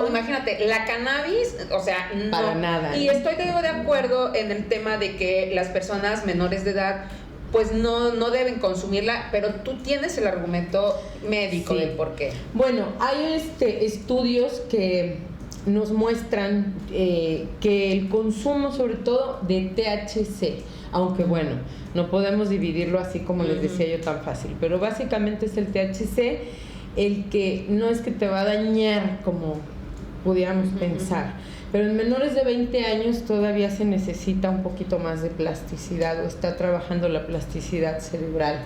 imagínate, la cannabis, o sea, no. Para nada. Y estoy de acuerdo en el tema de que las personas menores de edad pues no deben consumirla, pero tú tienes el argumento médico del por qué. Bueno, hay estudios que nos muestran que el consumo, sobre todo de THC, aunque bueno, no podemos dividirlo así como les decía yo tan fácil, pero básicamente es el THC el que no es que te va a dañar como pudiéramos pensar, pero en menores de 20 años todavía se necesita un poquito más de plasticidad o está trabajando la plasticidad cerebral.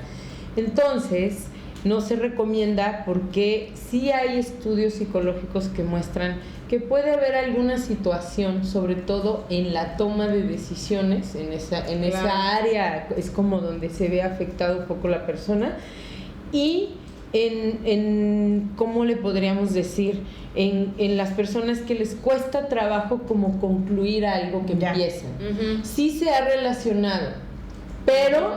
Entonces, no se recomienda porque sí hay estudios psicológicos que muestran que puede haber alguna situación, sobre todo en la toma de decisiones, en esa área es como donde se ve afectado un poco la persona, y en ¿cómo le podríamos decir? En las personas que les cuesta trabajo como concluir algo que empiezan. Sí se ha relacionado, pero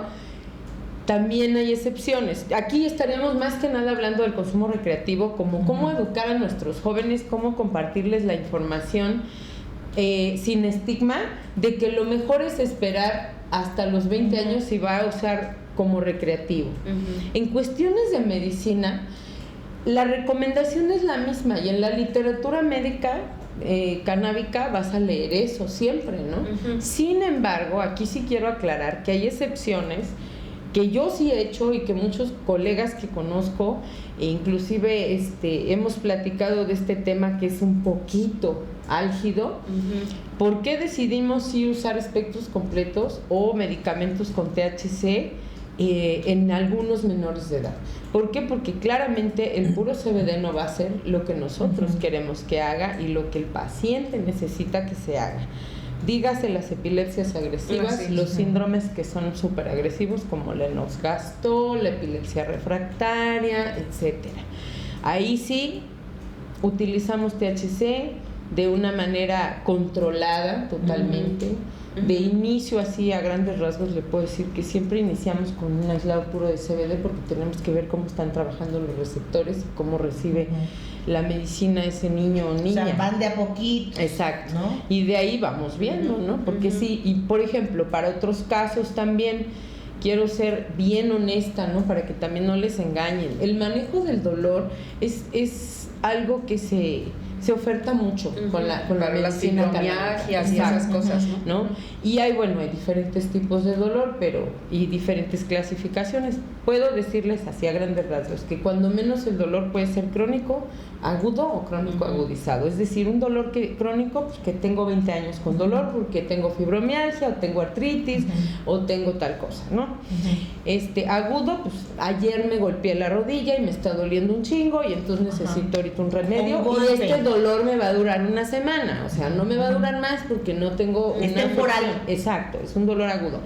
también hay excepciones. Aquí estaríamos más que nada hablando del consumo recreativo, como cómo educar a nuestros jóvenes, cómo compartirles la información sin estigma de que lo mejor es esperar hasta los 20 años si va a usar como recreativo. En cuestiones de medicina, la recomendación es la misma, y en la literatura médica canábica vas a leer eso siempre, ¿no? Sin embargo, aquí sí quiero aclarar que hay excepciones que yo sí he hecho y que muchos colegas que conozco, e inclusive hemos platicado de este tema que es un poquito álgido. ¿Por qué decidimos sí usar espectros completos o medicamentos con THC en algunos menores de edad. ¿Por qué? Porque claramente el puro CBD no va a hacer lo que nosotros queremos que haga y lo que el paciente necesita que se haga. Dígase las epilepsias agresivas, los síndromes que son súper agresivos como Lennox-Gastaut, la epilepsia refractaria, etcétera. Ahí sí utilizamos THC de una manera controlada totalmente. De inicio, así a grandes rasgos, le puedo decir que siempre iniciamos con un aislado puro de CBD porque tenemos que ver cómo están trabajando los receptores y cómo recibe la medicina ese niño o niña. O sea, van de a poquito. Exacto, ¿no? Y de ahí vamos viendo, ¿no? Porque sí, y por ejemplo, para otros casos también quiero ser bien honesta, ¿no? Para que también no les engañen. El manejo del dolor es algo que se oferta mucho con la medicina fibromialgias y esas cosas, ¿no? Y hay diferentes tipos de dolor, y diferentes clasificaciones. Puedo decirles así a grandes rasgos que cuando menos el dolor puede ser crónico, agudo o crónico agudizado. Es decir, un dolor crónico, pues que tengo 20 años con dolor porque tengo fibromialgia o tengo artritis o tengo tal cosa, ¿no? Agudo, pues ayer me golpeé la rodilla y me está doliendo un chingo y entonces necesito ahorita un remedio y este dolor me va a durar una semana, o sea, no me va a durar más porque no tengo es temporal. Exacto, es un dolor agudo.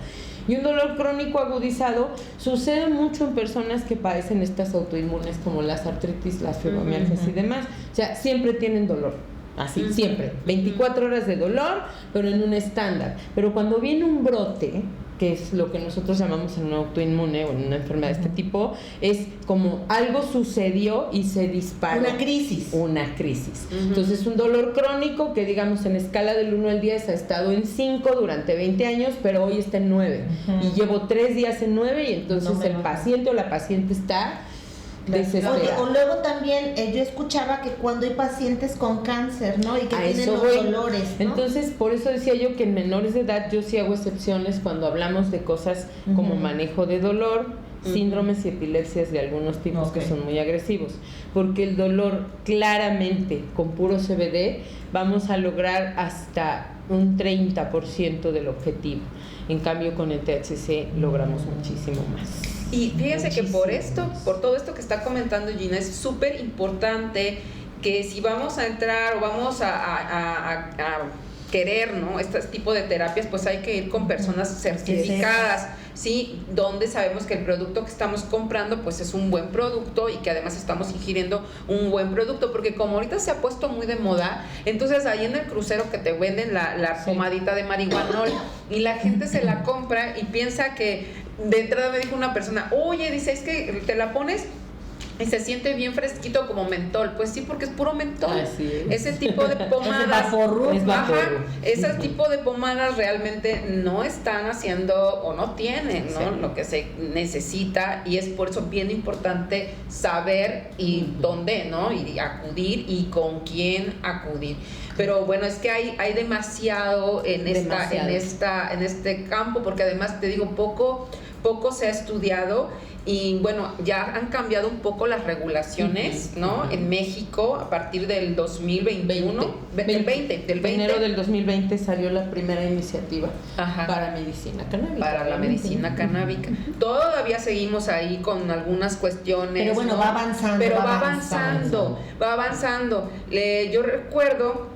Y un dolor crónico agudizado sucede mucho en personas que padecen estas autoinmunes como las artritis, las fibromialgias y demás. O sea, siempre tienen dolor, así, siempre. 24 horas de dolor, pero en un estándar. Pero cuando viene un brote, que es lo que nosotros llamamos en un autoinmune o en una enfermedad de este tipo, es como algo sucedió y se disparó. Una crisis. Entonces, un dolor crónico que, digamos, en escala del 1 al 10 ha estado en 5 durante 20 años, pero hoy está en 9. Y llevo 3 días en 9 y entonces el paciente o la paciente está desesperada. Oye, o luego también yo escuchaba que cuando hay pacientes con cáncer, ¿no? Y que tienen los dolores, ¿no? Entonces, por eso decía yo que en menores de edad yo sí hago excepciones cuando hablamos de cosas como manejo de dolor, síndromes y epilepsias de algunos tipos que son muy agresivos, porque el dolor claramente con puro CBD vamos a lograr hasta un 30% del objetivo. En cambio con el THC logramos muchísimo más. Y fíjense que por todo esto que está comentando Gina, es súper importante que si vamos a entrar o vamos a querer, ¿no?, este tipo de terapias, pues hay que ir con personas certificadas, ¿sí? Donde sabemos que el producto que estamos comprando pues es un buen producto y que además estamos ingiriendo un buen producto, porque como ahorita se ha puesto muy de moda, entonces ahí en el crucero que te venden la pomadita de marihuanol y la gente se la compra y piensa que, de entrada me dijo una persona, oye, dice, es que te la pones y se siente bien fresquito como mentol. Pues sí, porque es puro mentol. Ese tipo de pomadas, ese tipo de pomadas realmente no están haciendo o no tienen, ¿no?, lo que se necesita, y es por eso bien importante saber y dónde, ¿no?, y acudir y con quién acudir. Pero bueno, es que hay demasiado en este campo, porque además te digo, poco se ha estudiado. Y bueno, ya han cambiado un poco las regulaciones, ¿no? En México, a partir del 2021, del 20. En enero del 2020 salió la primera iniciativa para medicina canábica. Para la medicina canábica. Todavía seguimos ahí con algunas cuestiones. Pero bueno, ¿no? va avanzando. Yo recuerdo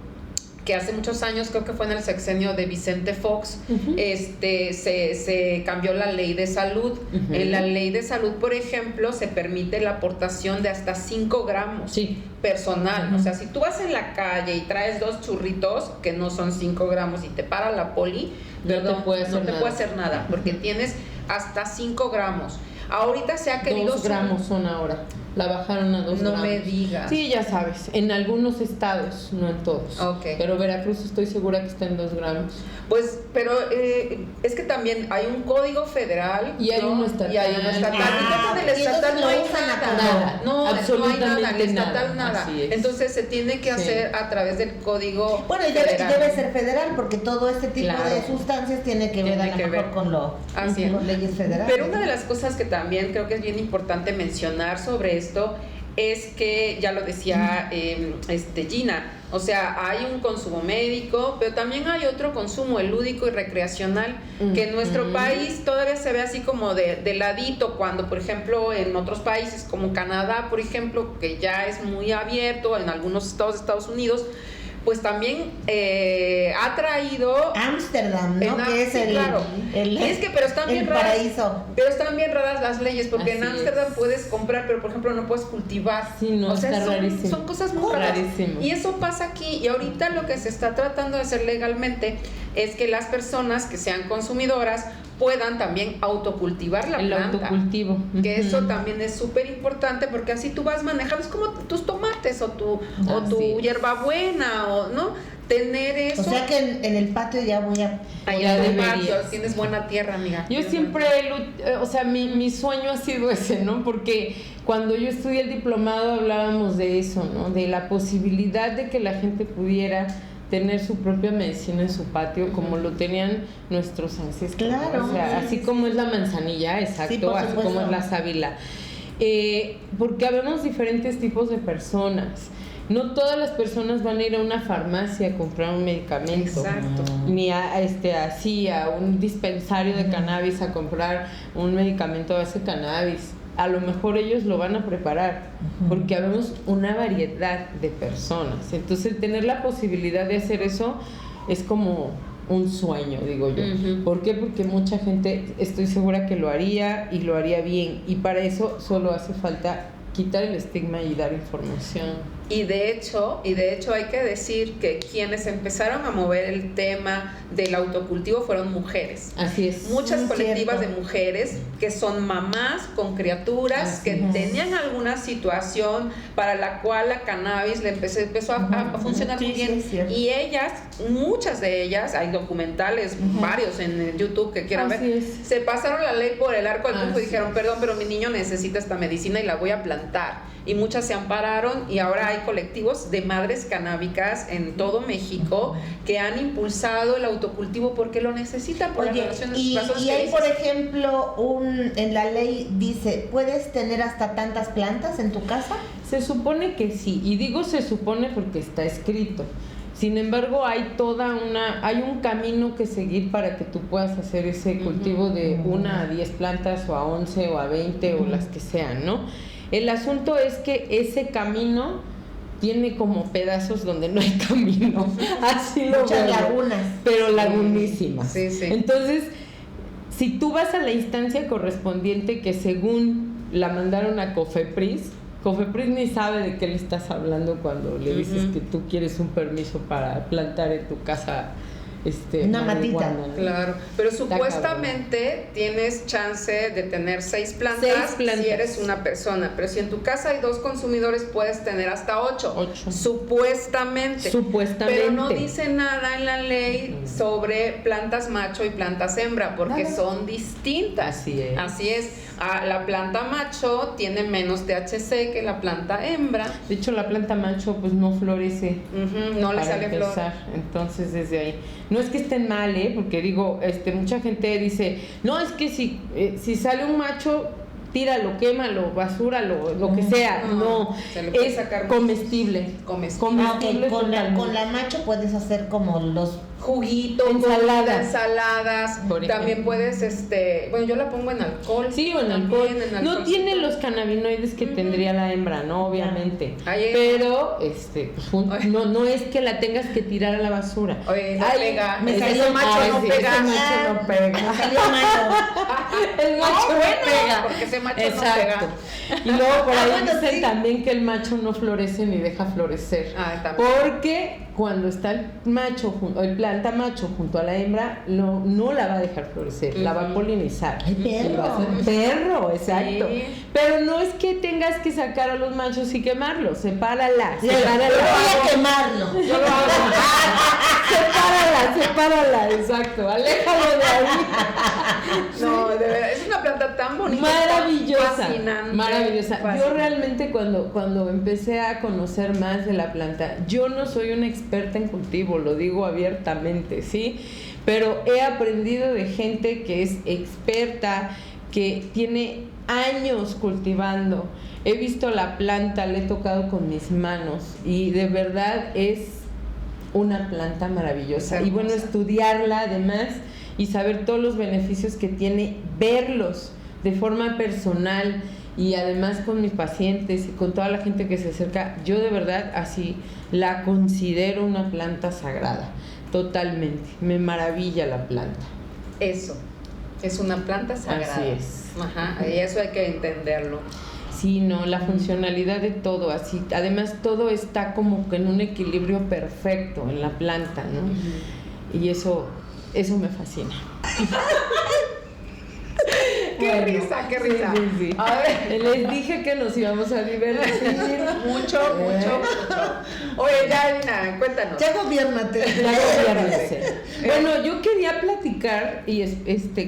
que hace muchos años, creo que fue en el sexenio de Vicente Fox, se cambió la ley de salud. En la ley de salud, por ejemplo, se permite la aportación de hasta 5 gramos personal. O sea, si tú vas en la calle y traes 2 churritos que no son 5 gramos y te para la poli, no te puede hacer nada, porque tienes hasta 5 gramos. Ahorita se ha querido... 2 gramos son ahora. La bajaron a 2 gramos. No me digas. Sí, ya sabes, en algunos estados, no en todos. Pero Veracruz estoy segura que está en 2 gramos. Pues, pero es que también hay un código federal y hay uno estatal. Y hay uno estatal. Y del estatal no hay nada. No, absolutamente no hay nada. El estatal nada. Entonces se tiene que hacer a través del código federal. Debe ser federal, porque todo este tipo de sustancias tiene que ver a lo mejor con leyes federales. Pero una de las cosas que también creo que es bien importante mencionar sobre esto es que, ya lo decía Gina, o sea, hay un consumo médico, pero también hay otro consumo, el lúdico y recreacional, que en nuestro país todavía se ve así como de ladito, cuando, por ejemplo, en otros países como Canadá, por ejemplo, que ya es muy abierto, en algunos estados de Estados Unidos, pues también ha traído Ámsterdam, ¿no? Que es pero están bien raras, paraíso. pero están bien raras las leyes, porque Así en Ámsterdam es. puedes comprar, pero por ejemplo no puedes cultivar. Sí, no, o sea, está rarísimo. son cosas muy raras. Rarísimo. Y eso pasa aquí, y ahorita lo que se está tratando de hacer legalmente es que las personas que sean consumidoras puedan también autocultivar la planta. El autocultivo. Que eso también es súper importante, porque así tú vas manejando, es como tus tomates o tu hierbabuena, o ¿no? Tener eso. O sea que en el patio ya voy a... Allá en el patio tienes buena tierra, amiga. Yo siempre, o sea, mi sueño ha sido ese, ¿no? Porque cuando yo estudié el diplomado hablábamos de eso, ¿no? De la posibilidad de que la gente pudiera tener su propia medicina en su patio, como lo tenían nuestros ancestros. Claro. O sea, así como es la manzanilla, exacto, así como es la sábila. Porque habemos diferentes tipos de personas. No todas las personas van a ir a una farmacia a comprar un medicamento. Exacto. Ni a un dispensario de cannabis a comprar un medicamento a base de cannabis. A lo mejor ellos lo van a preparar, porque habemos una variedad de personas. Entonces, el tener la posibilidad de hacer eso es como un sueño, digo yo. ¿Por qué? Porque mucha gente, estoy segura que lo haría y lo haría bien. Y para eso solo hace falta quitar el estigma y dar información. Y de hecho hay que decir que quienes empezaron a mover el tema del autocultivo fueron mujeres. Así es. Muchas colectivas cierto. de mujeres que son mamás con criaturas que tenían alguna situación para la cual la cannabis le empezó a funcionar muy bien. Sí, y ellas, muchas de ellas, hay documentales, varios en YouTube que quieran Así ver, es. se pasaron la ley por el arco del triunfo y Así dijeron, perdón, pero mi niño necesita esta medicina y la voy a plantar. Y muchas se ampararon, y ahora hay colectivos de madres canábicas en todo México que han impulsado el autocultivo porque lo necesitan por las razones y que hay, dices. por ejemplo, en la ley dice, ¿puedes tener hasta tantas plantas en tu casa? Se supone que sí, y digo se supone porque está escrito. Sin embargo, hay un camino que seguir para que tú puedas hacer ese cultivo de 1 a 10 plantas, o a 11, o a 20, o las que sean, ¿no? El asunto es que ese camino tiene como pedazos donde no hay camino. Así lo Muchas veo. lagunas. Pero lagunísimas. Sí, sí. Entonces, si tú vas a la instancia correspondiente, que según la mandaron a Cofepris ni sabe de qué le estás hablando cuando le dices que tú quieres un permiso para plantar en tu casa una marihuana, matita. ¿no? Claro, pero Está supuestamente tienes chance de tener 6 plantas, 6 plantas si eres una persona, pero si en tu casa hay 2 consumidores puedes tener hasta 8. 8. Supuestamente. Supuestamente. Pero no dice nada en la ley sobre plantas macho y plantas hembra, porque son distintas. Así es. La planta macho tiene menos THC que la planta hembra. De hecho, la planta macho pues no florece. No le para sale flor. empezar. Entonces, desde ahí. No es que estén mal, porque digo, mucha gente dice, no, es que si sale un macho, tíralo, quémalo, basúralo, lo que sea. No, se le puede es sacar comestible. Okay, con la macho puedes hacer como los juguitos, ensaladas. También puedes, bueno, yo la pongo en alcohol. Sí, o en alcohol. No tiene los cannabinoides que tendría la hembra, ¿no? Obviamente. Pero, pues, no es que la tengas que tirar a la basura. Oye, pega. Me salió macho, no pega. Ese macho no pega. Me salió macho. El macho no pega. Porque ese macho Exacto. no pega. Y luego por ahí Bueno, dicen sí. también que el macho no florece ni deja florecer. También. Porque cuando está el planta macho junto a la hembra, no la va a dejar florecer, la va a polinizar. Ay, perro. Y va a ser perro, exacto. Sí. Pero no es que tengas que sacar a los machos y quemarlos, sepárala. Yo voy a quemarlo. Yo lo hago. Sepárala, exacto. Aléjalo de ahí. No, de verdad, es una planta tan bonita. Maravillosa. Tan fascinante. Maravillosa. Yo realmente cuando empecé a conocer más de la planta, yo no soy una experta en cultivo, lo digo abiertamente, ¿sí? Pero he aprendido de gente que es experta, que tiene años cultivando. He visto la planta, la he tocado con mis manos y de verdad es una planta maravillosa. Y bueno, estudiarla además y saber todos los beneficios que tiene, verlos de forma personal y además con mis pacientes y con toda la gente que se acerca, yo de verdad así la considero una planta sagrada, totalmente. Me maravilla la planta. Eso, es una planta sagrada. Así es. Ajá, y eso hay que entenderlo. Sí, no, la funcionalidad de todo, así, además todo está como que en un equilibrio perfecto en la planta, ¿no? Y eso me fascina. ¡Qué risa, qué risa! Sí. A ver. Les dije que nos íbamos a divertir. Mucho. Oye, ya, Lina, cuéntanos. Ya gobiérnate. Bueno, yo quería platicar y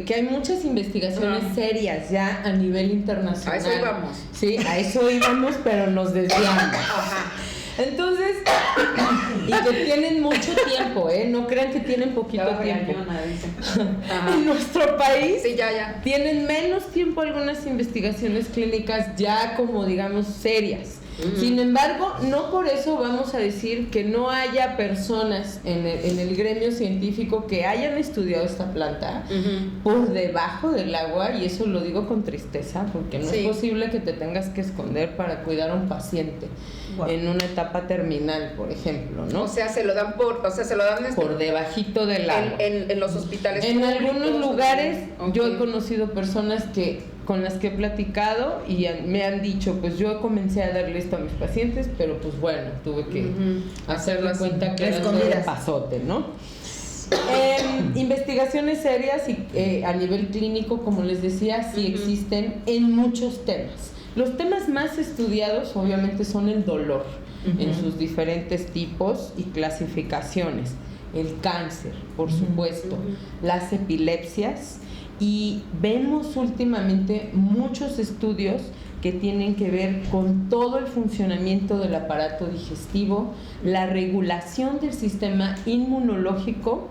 que hay muchas investigaciones serias ya a nivel internacional. A eso íbamos. Sí, a eso íbamos, pero nos desviamos. Ajá. Entonces, y que tienen mucho tiempo, no crean que tienen poquito tiempo. En nuestro país sí, ya tienen menos tiempo algunas investigaciones clínicas ya como digamos serias. Sin embargo, no por eso vamos a decir que no haya personas en el gremio científico que hayan estudiado esta planta por debajo del agua, y eso lo digo con tristeza porque no es posible que te tengas que esconder para cuidar a un paciente en una etapa terminal, por ejemplo, ¿no? O sea, se lo dan por debajito del agua. En los hospitales en algunos lugares yo he conocido personas con las que he platicado y me han dicho, pues yo comencé a darle esto a mis pacientes, pero pues bueno, tuve que hacerme cuenta que era un pasote, ¿no? Investigaciones serias y a nivel clínico, como les decía, sí existen en muchos temas. Los temas más estudiados obviamente son el dolor en sus diferentes tipos y clasificaciones, el cáncer, por supuesto, las epilepsias, y vemos últimamente muchos estudios que tienen que ver con todo el funcionamiento del aparato digestivo, la regulación del sistema inmunológico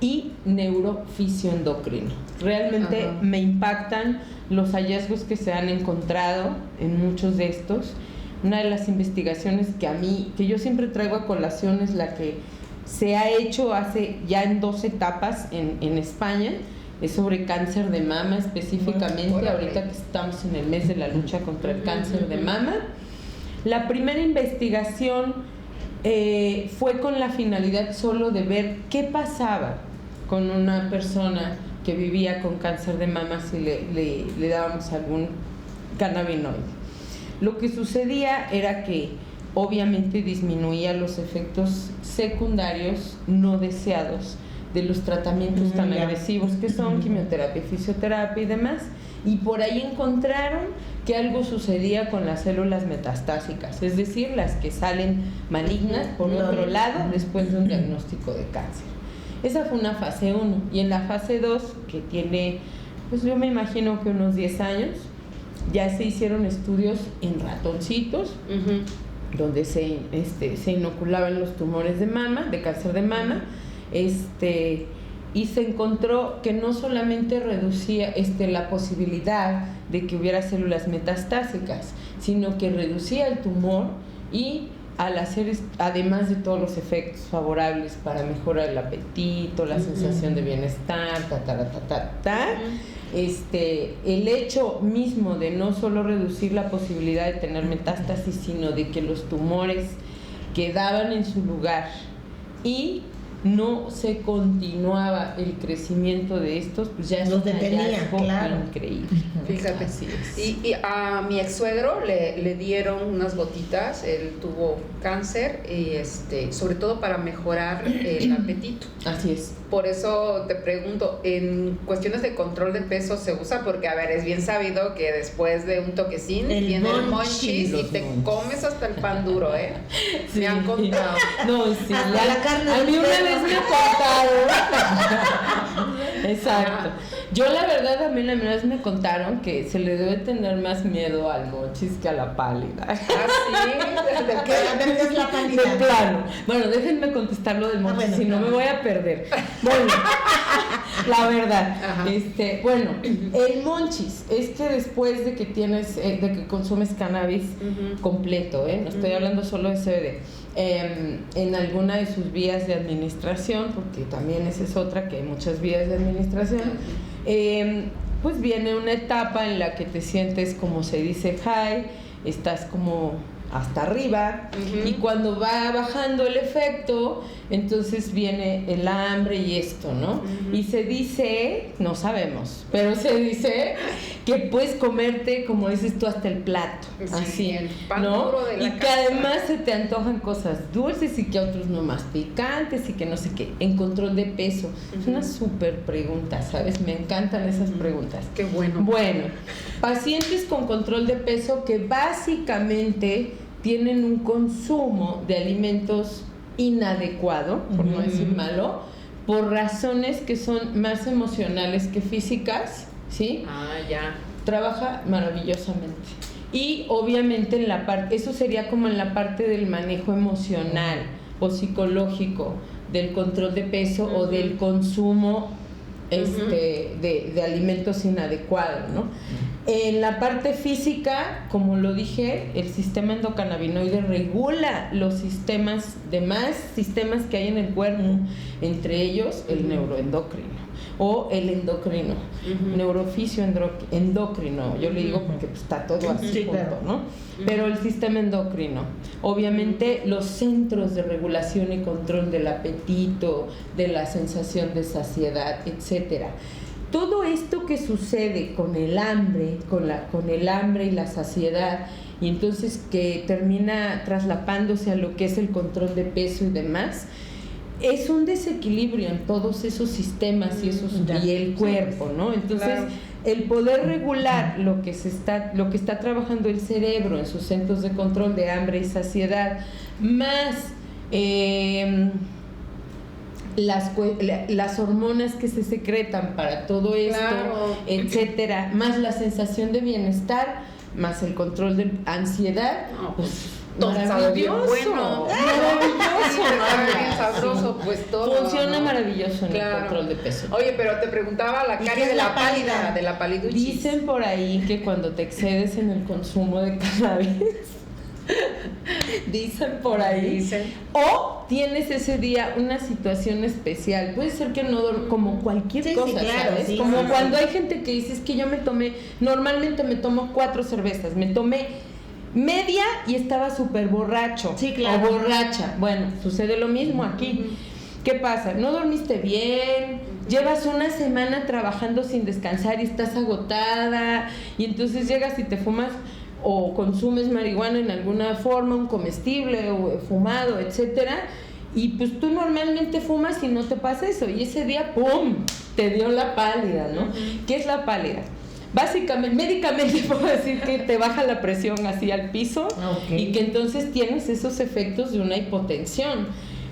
y neurofisioendocrino. Realmente me impactan los hallazgos que se han encontrado en muchos de estos. Una de las investigaciones que yo siempre traigo a colación es la que se ha hecho hace ya en 2 etapas en España. Es sobre cáncer de mama específicamente, ahorita que estamos en el mes de la lucha contra el cáncer de mama. La primera investigación fue con la finalidad solo de ver qué pasaba con una persona que vivía con cáncer de mama si le dábamos algún cannabinoide. Lo que sucedía era que obviamente disminuía los efectos secundarios no deseados de los tratamientos tan agresivos que son quimioterapia, fisioterapia y demás, y por ahí encontraron que algo sucedía con las células metastásicas, es decir, las que salen malignas por otro lado después de un diagnóstico de cáncer. Esa fue una fase 1, y en la fase 2, que tiene, pues yo me imagino que unos 10 años, ya se hicieron estudios en ratoncitos, donde se inoculaban los tumores de mama, de cáncer de mama, y se encontró que no solamente reducía la posibilidad de que hubiera células metastásicas, sino que reducía el tumor, y al hacer, además de todos los efectos favorables para mejorar el apetito, la sensación de bienestar, el hecho mismo de no solo reducir la posibilidad de tener metástasis, sino de que los tumores quedaban en su lugar y no se continuaba el crecimiento de estos, pues ya es un hallazgo increíble. Fíjate, y a mi ex suegro le dieron unas gotitas, él tuvo cáncer, y sobre todo para mejorar el apetito. Así es. Por eso te pregunto, en cuestiones de control de peso se usa, porque a ver, es bien sabido que después de un toquecín viene el monchis y te comes hasta el pan duro, Sí. Me han contado. No, sí, la carne a mí una vez me contaron. Exacto. Yo la verdad, a mí la verdad me contaron que se le debe tener más miedo al monchis que a la pálida. ¿Ah, sí? ¿Qué es la pálida? De plano. Bueno, déjenme contestar lo del monchis, bueno, si no claro. me voy a perder. Bueno, la verdad. Ajá. Bueno, el monchis es que después de que tienes, de que consumes cannabis completo, no estoy hablando solo de CBD, en alguna de sus vías de administración, porque también esa es otra, que hay muchas vías de administración, pues viene una etapa en la que te sientes, como se dice, high, estás como hasta arriba, y cuando va bajando el efecto, entonces viene el hambre y esto, ¿no? Y se dice, no sabemos, pero se dice que puedes comerte, como dices tú, hasta el plato, Sí, así, el pan ¿no? duro de la Y que casa. además se te antojan cosas dulces y que otros no más picantes y que no sé qué, en control de peso. Es una súper pregunta, ¿sabes? Me encantan esas preguntas. Qué bueno. Bueno, pacientes con control de peso que básicamente tienen un consumo de alimentos inadecuado, por no decir malo, por razones que son más emocionales que físicas, ¿sí? Ah, ya. Trabaja maravillosamente. Y obviamente en la parte, eso sería como en la parte del manejo emocional o psicológico del control de peso o del consumo de alimentos inadecuados, ¿no? En la parte física, como lo dije, el sistema endocannabinoide regula los demás sistemas que hay en el cuerpo, entre ellos el neuroendocrino o el endocrino, neurofisio endocrino, yo le digo porque pues, está todo así Sí, junto, claro. ¿no? Pero el sistema endocrino, obviamente los centros de regulación y control del apetito, de la sensación de saciedad, etcétera. Todo esto que sucede con el hambre, con el hambre y la saciedad, y entonces que termina traslapándose a lo que es el control de peso y demás, es un desequilibrio en todos esos sistemas y el cuerpo, ¿no? Entonces, Claro. el poder regular lo que está trabajando el cerebro en sus centros de control de hambre y saciedad, más las hormonas que se secretan para todo esto, Claro. etcétera, más la sensación de bienestar, más el control de ansiedad, No, pues todo sabe bien maravilloso, bueno. maravilloso, Sabe bien María, sabroso, sí. pues todo. Funciona ¿no? maravilloso en el Claro. control de peso. Oye, pero te preguntaba la ¿Y carie qué es de la la pálida, pálida? de la paliduchis. Dicen por ahí que cuando te excedes en el consumo de cannabis, dicen por ahí, Dicen. o tienes ese día una situación especial, puede ser que no, como cualquier Sí, sí, cosa, claro, ¿sabes? sí, Como sí, cuando sí. hay gente que dice, es que yo normalmente me tomo 4 cervezas, me tomé media y estaba súper borracho, Sí, claro. o borracha. Bueno, sucede lo mismo aquí. ¿Qué pasa? ¿No dormiste bien? Llevas una semana trabajando sin descansar y estás agotada, y entonces llegas y te fumas o consumes marihuana en alguna forma, un comestible o fumado, etcétera, y pues tú normalmente fumas y no te pasa eso, y ese día ¡pum!, te dio la pálida, ¿no? ¿Qué es la pálida? Básicamente, médicamente puedo decir que te baja la presión así al piso, Ok. y que entonces tienes esos efectos de una hipotensión.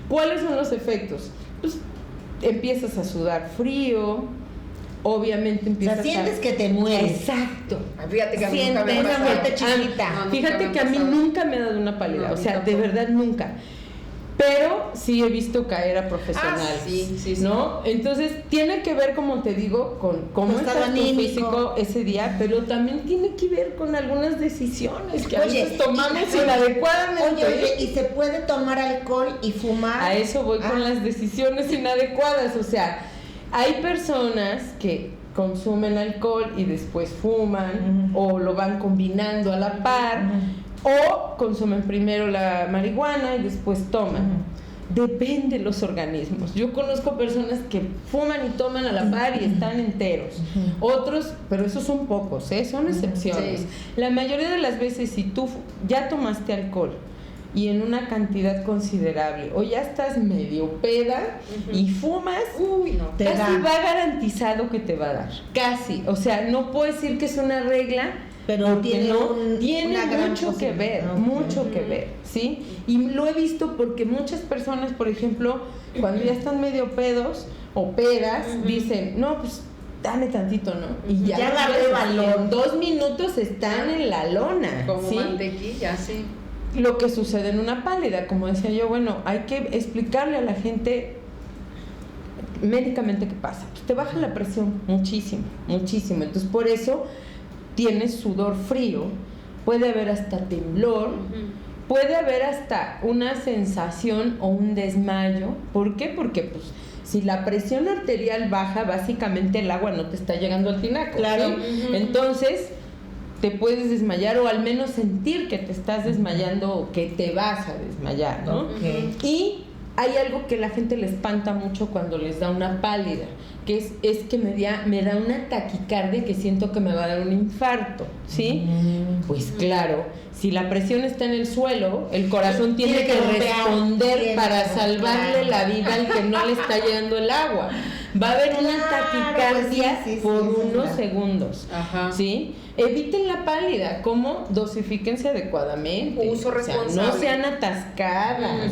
¿Cuáles son los efectos? Pues empiezas a sudar frío, obviamente O empiezas sea, sientes a... que te mueres. Exacto. Ah, fíjate que a mí nunca me Sientes ha una pasado. muerte chiquita. Ah, nunca Fíjate me que ha a mí pasado. nunca me ha dado una pálida, No, o sea, a mí de tampoco. verdad nunca. Pero sí he visto caer a profesionales, Ah, sí, sí, sí. ¿no? Entonces tiene que ver, como te digo, con cómo Tu estado está tu anímico. físico ese día, pero también tiene que ver con algunas decisiones que a Oye, veces tomamos y- inadecuadamente. Oye, ¿y se puede tomar alcohol y fumar? A eso voy con las decisiones inadecuadas. O sea, hay personas que consumen alcohol y después fuman, o lo van combinando a la par, o consumen primero la marihuana y después toman. Depende de los organismos. Yo conozco personas que fuman y toman a la par y están enteros. Otros, pero esos son pocos, son excepciones. Sí. La mayoría de las veces, si tú ya tomaste alcohol y en una cantidad considerable, o ya estás medio peda y fumas, Uy, no. Te casi da. va garantizado que te va a dar. Casi. O sea, no puedo decir que es una regla, Pero porque tiene no, un- tiene una gran mucho que ver, posibilidad. mucho que ver, ¿sí? Y lo he visto porque muchas personas, por ejemplo, cuando ya están medio pedos o pedas, dicen, no, pues dame tantito, ¿no? Y ya agarré valor. En 2 minutos están en la lona. Como ¿sí? mantequilla, sí. Lo que sucede en una pálida, como decía yo, bueno, hay que explicarle a la gente médicamente qué pasa. Pues te baja la presión muchísimo, muchísimo. Entonces, por eso tienes sudor frío, puede haber hasta temblor, puede haber hasta una sensación o un desmayo. ¿Por qué? Porque pues si la presión arterial baja, básicamente el agua no te está llegando al tinaco. Claro. ¿sí? Entonces te puedes desmayar o al menos sentir que te estás desmayando o que te vas a desmayar, ¿no? Okay. Y hay algo que la gente le espanta mucho cuando les da una pálida, que es que me da una taquicardia que siento que me va a dar un infarto, ¿sí? Pues claro, si la presión está en el suelo, el corazón tiene que responder para salvarle la vida al que no le está llegando el agua. Va a haber una taquicardia por unos segundos, ¿sí? Eviten la pálida, ¿cómo? Dosifíquense adecuadamente. Uso responsable. No sean atascadas,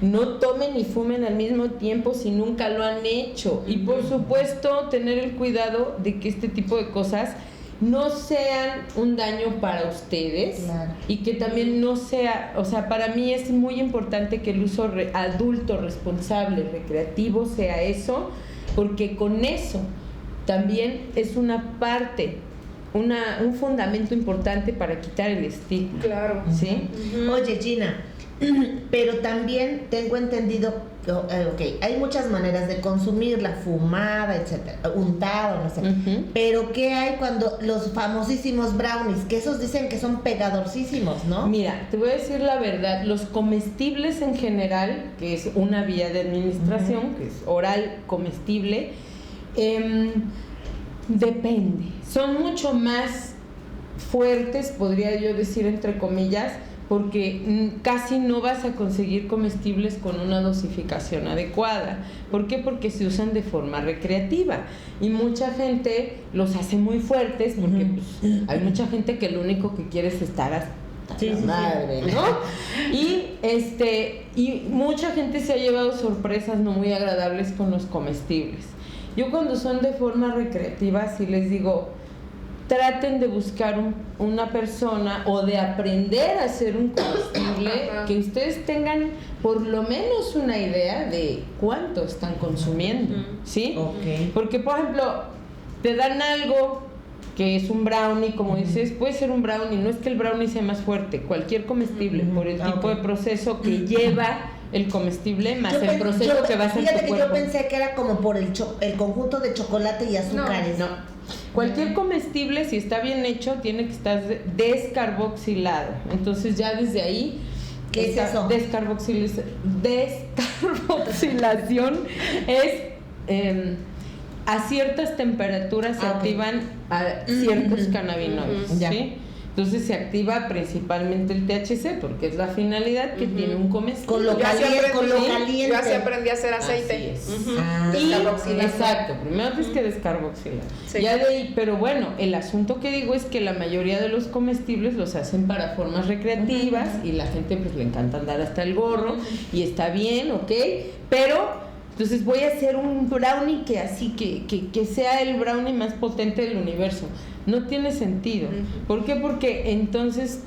no tomen ni fumen al mismo tiempo si nunca lo han hecho. Y por supuesto, tener el cuidado de que este tipo de cosas no sean un daño para ustedes, claro. Y que también no sea, o sea, para mí es muy importante que el uso adulto, responsable, recreativo sea eso, porque con eso también es una parte, un fundamento importante para quitar el estigma. Claro. ¿Sí? Oye, Gina, pero también tengo entendido, hay muchas maneras de consumirla, fumada, etcétera, untado, no sé. Pero ¿qué hay cuando los famosísimos brownies? Que esos dicen que son pegadorcísimos, ¿no? Mira, te voy a decir la verdad, los comestibles en general, que es una vía de administración, que es oral comestible, depende. Son mucho más fuertes, podría yo decir entre comillas, porque casi no vas a conseguir comestibles con una dosificación adecuada. ¿Por qué? Porque se usan de forma recreativa y mucha gente los hace muy fuertes porque pues, hay mucha gente que lo único que quiere es estar hasta la madre, ¿no? Y mucha gente se ha llevado sorpresas no muy agradables con los comestibles. Yo cuando son de forma recreativa sí les digo, traten de buscar una persona o de aprender a hacer un comestible que ustedes tengan por lo menos una idea de cuánto están consumiendo, ¿sí? Okay. Porque, por ejemplo, te dan algo que es un brownie, como dices, puede ser un brownie, no es que el brownie sea más fuerte, cualquier comestible, por el tipo de proceso que lleva el comestible más el proceso que va a hacer tu cuerpo. Fíjate que yo pensé que era como por el conjunto de chocolate y azúcares. No. Cualquier comestible, si está bien hecho, tiene que estar descarboxilado. Entonces ya desde ahí... ¿Qué es eso? Descarboxilación es... a ciertas temperaturas se activan a ciertos cannabinoides, ¿sí? Entonces se activa principalmente el THC porque es la finalidad que tiene un comestible. Con lo caliente. Yo así aprendí a hacer aceite. Exacto, primero tienes que descarboxilar. Sí. Ya de ahí, pero bueno, el asunto que digo es que la mayoría de los comestibles los hacen para formas recreativas y la gente pues le encanta andar hasta el gorro y está bien, ¿ok? Pero... entonces voy a hacer un brownie que así, que sea el brownie más potente del universo. No tiene sentido. ¿Por qué? Porque entonces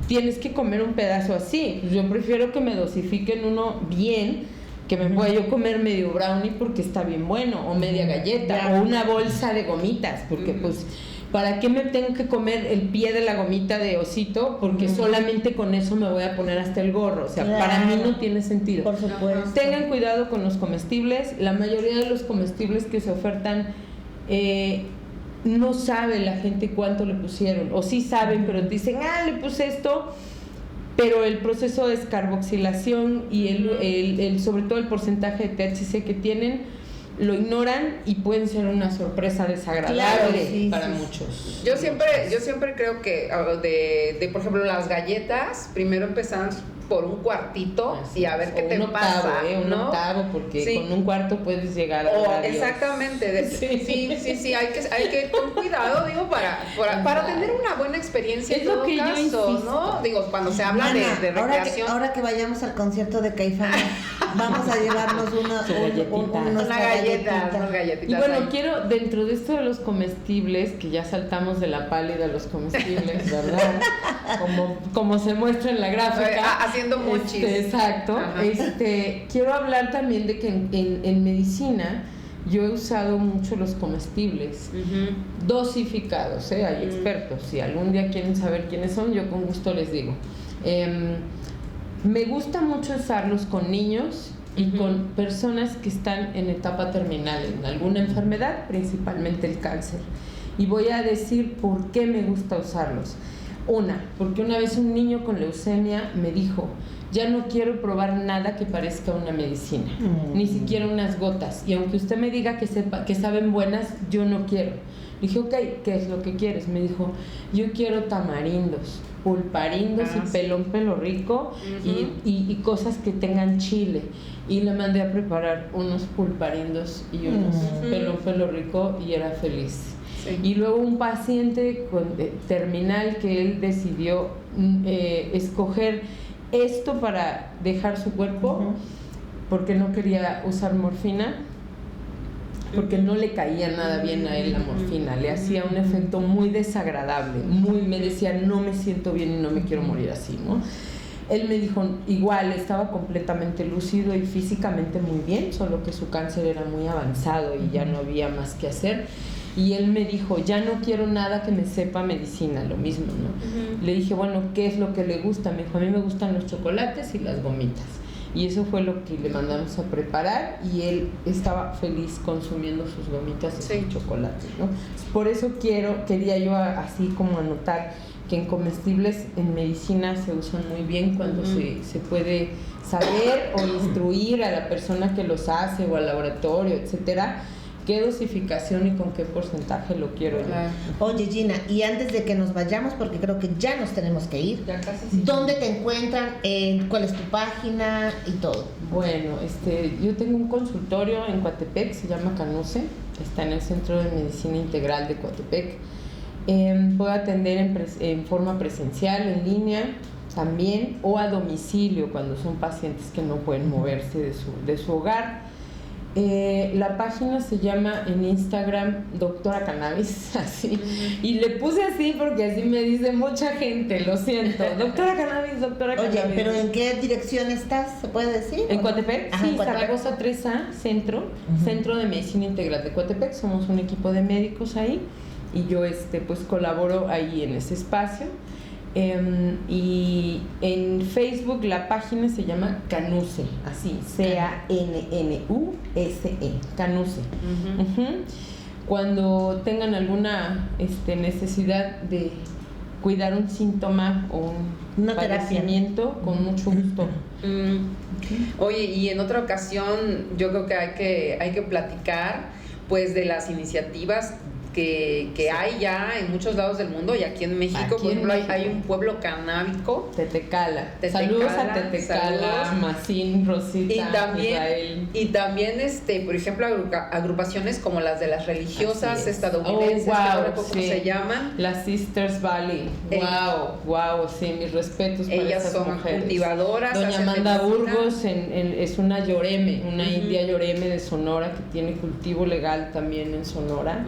tienes que comer un pedazo así. Yo prefiero que me dosifiquen uno bien, que me pueda yo comer medio brownie porque está bien bueno, o media galleta, o una bolsa de gomitas, porque pues... ¿para qué me tengo que comer el pie de la gomita de osito? Porque solamente con eso me voy a poner hasta el gorro. O sea, para mí no tiene sentido. Por supuesto. Tengan cuidado con los comestibles. La mayoría de los comestibles que se ofertan no sabe la gente cuánto le pusieron. O sí saben, pero dicen, le puse esto. Pero el proceso de descarboxilación y sobre todo el porcentaje de THC que tienen, lo ignoran y pueden ser una sorpresa desagradable para muchos. Yo siempre creo que de por ejemplo las galletas, primero empezamos por un cuartito y a ver qué te pasa, un octavo, porque con un cuarto puedes llegar a exactamente. Sí, hay que con cuidado, digo, para tener una buena experiencia en todo caso, ¿no? Digo, cuando se habla de recreación. Ahora que vayamos al concierto de Caifanes, Vamos a llevarnos unas galletitas. Y bueno, ahí. quiero, dentro de esto de los comestibles, que ya saltamos de la pálida a los comestibles, ¿verdad? Como se muestra en la gráfica. Haciendo mochis. Exacto. Quiero hablar también de que en medicina yo he usado mucho los comestibles dosificados, hay expertos. Si algún día quieren saber quiénes son, yo con gusto les digo. Me gusta mucho usarlos con niños y con personas que están en etapa terminal, en alguna enfermedad, principalmente el cáncer. Y voy a decir por qué me gusta usarlos. Porque una vez un niño con leucemia me dijo: ya no quiero probar nada que parezca una medicina, ni siquiera unas gotas. Y aunque usted me diga que saben buenas, yo no quiero. Le dije, ok, ¿qué es lo que quieres? Me dijo, yo quiero tamarindos, pulparindos y pelo rico y cosas que tengan chile. Y le mandé a preparar unos pulparindos y unos pelo rico y era feliz. Sí. Y luego un paciente terminal que él decidió escoger esto para dejar su cuerpo porque no quería usar morfina, porque no le caía nada bien a él la morfina, le hacía un efecto muy desagradable, me decía, no me siento bien y no me quiero morir así, ¿no? Él me dijo, igual, estaba completamente lúcido y físicamente muy bien, solo que su cáncer era muy avanzado y ya no había más que hacer. Y él me dijo, ya no quiero nada que me sepa medicina, lo mismo, ¿no? Le dije, bueno, ¿qué es lo que le gusta? Me dijo, a mí me gustan los chocolates y las gomitas. Y eso fue lo que le mandamos a preparar y él estaba feliz consumiendo sus gomitas y sus chocolates, ¿no? Por eso quería yo así como anotar que en comestibles en medicina se usan muy bien cuando se puede saber o instruir a la persona que los hace o al laboratorio, etcétera, qué dosificación y con qué porcentaje lo quiero yo. Oye, Gina, y antes de que nos vayamos, porque creo que ya nos tenemos que ir, ya casi sí. ¿Dónde te encuentran? ¿Cuál es tu página y todo? Bueno, yo tengo un consultorio en Coatepec, se llama Canuce, está en el Centro de Medicina Integral de Coatepec. Puedo atender en forma presencial, en línea también, o a domicilio cuando son pacientes que no pueden moverse de su hogar. La página se llama en Instagram Doctora Cannabis, así, y le puse así porque así me dice mucha gente, lo siento, Doctora Cannabis, Doctora Cannabis. Oye, ¿pero en qué dirección estás? ¿Se puede decir? ¿En Coatepec? Ajá, sí, en Coatepec. Zaragoza 3A, Centro de Medicina Integral de Coatepec. Somos un equipo de médicos ahí y yo pues colaboro ahí en ese espacio. Y en Facebook la página se llama Canuce, así, Cannuse, Canuce. Cuando tengan alguna necesidad de cuidar un síntoma o un padecimiento, con mucho gusto. Oye, y en otra ocasión yo creo que hay que platicar pues de las iniciativas que hay ya en muchos lados del mundo y aquí en México, por ejemplo, hay un pueblo canábico. Tetecala. Saludos a Tetecala, Macín, Rosita, Israel. Y también, por ejemplo, agrupaciones como las de las religiosas estadounidenses, ¿cómo se llaman? Las Sisters Valley. Wow, sí, mis respetos para ellas esas son mujeres. Cultivadoras. Doña Amanda Burgos es una lloreme, una india lloreme de Sonora que tiene cultivo legal también en Sonora.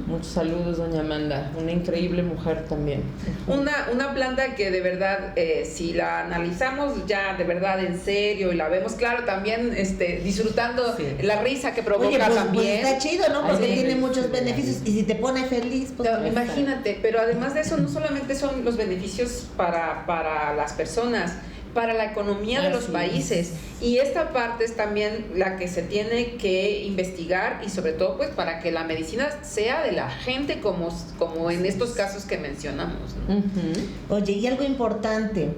Muchos saludos, doña Amanda, una increíble mujer también. Una planta que de verdad, si la analizamos ya de verdad en serio y la vemos, claro, también disfrutando la risa que provoca. Oye, pues, también. Pues está chido, ¿no? Porque tiene muchos beneficios y si te pone feliz, pues no, imagínate, pero además de eso no solamente son los beneficios para las personas, para la economía de los países. Y esta parte es también la que se tiene que investigar y sobre todo pues para que la medicina sea de la gente como en estos casos que mencionamos, ¿no? Oye, y algo importante,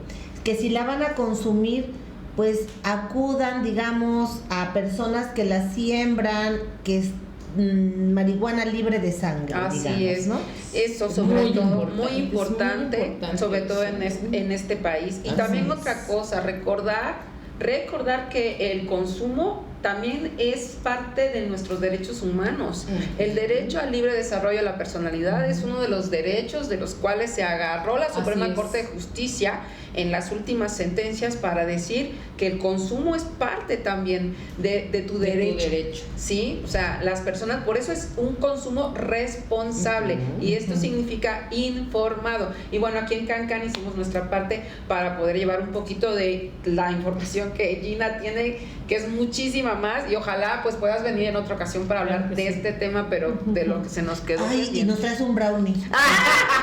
que si la van a consumir, pues acudan, digamos, a personas que la siembran, que es marihuana libre de sangre. Así digamos, es, ¿no? Eso sobre todo, muy importante, sobre todo en este país. Y así también es. otra cosa, recordar que el consumo también es parte de nuestros derechos humanos. El derecho al libre desarrollo de la personalidad es uno de los derechos de los cuales se agarró la Suprema Corte de Justicia en las últimas sentencias para decir que el consumo es parte también de tu derecho. ¿Sí? O sea, las personas, por eso es un consumo responsable, y esto significa informado. Y bueno, aquí en Can Can hicimos nuestra parte para poder llevar un poquito de la información que Gina tiene, que es muchísima más, y ojalá pues puedas venir en otra ocasión para hablar de este tema, pero de lo que se nos quedó. Ay, y nos traes un brownie.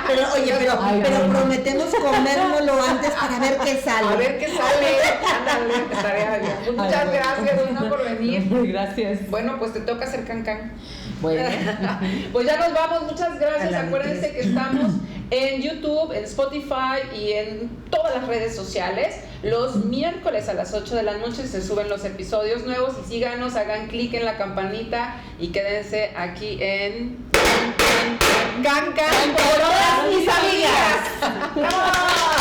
Pero oye, pero prometemos comérnoslo antes para ver qué sale. A ver qué sale. Ándale, tarea bien. Muchas gracias, Gina, por venir. Gracias. Bueno, pues te toca hacer Can Can. Bueno. Pues ya nos vamos, muchas gracias. Acuérdense que estamos en YouTube, en Spotify y en todas las redes sociales. Los miércoles a las 8 de la noche se suben los episodios nuevos, y síganos, hagan clic en la campanita y quédense aquí en Can Can por todas mis amigas. ¡Bravo!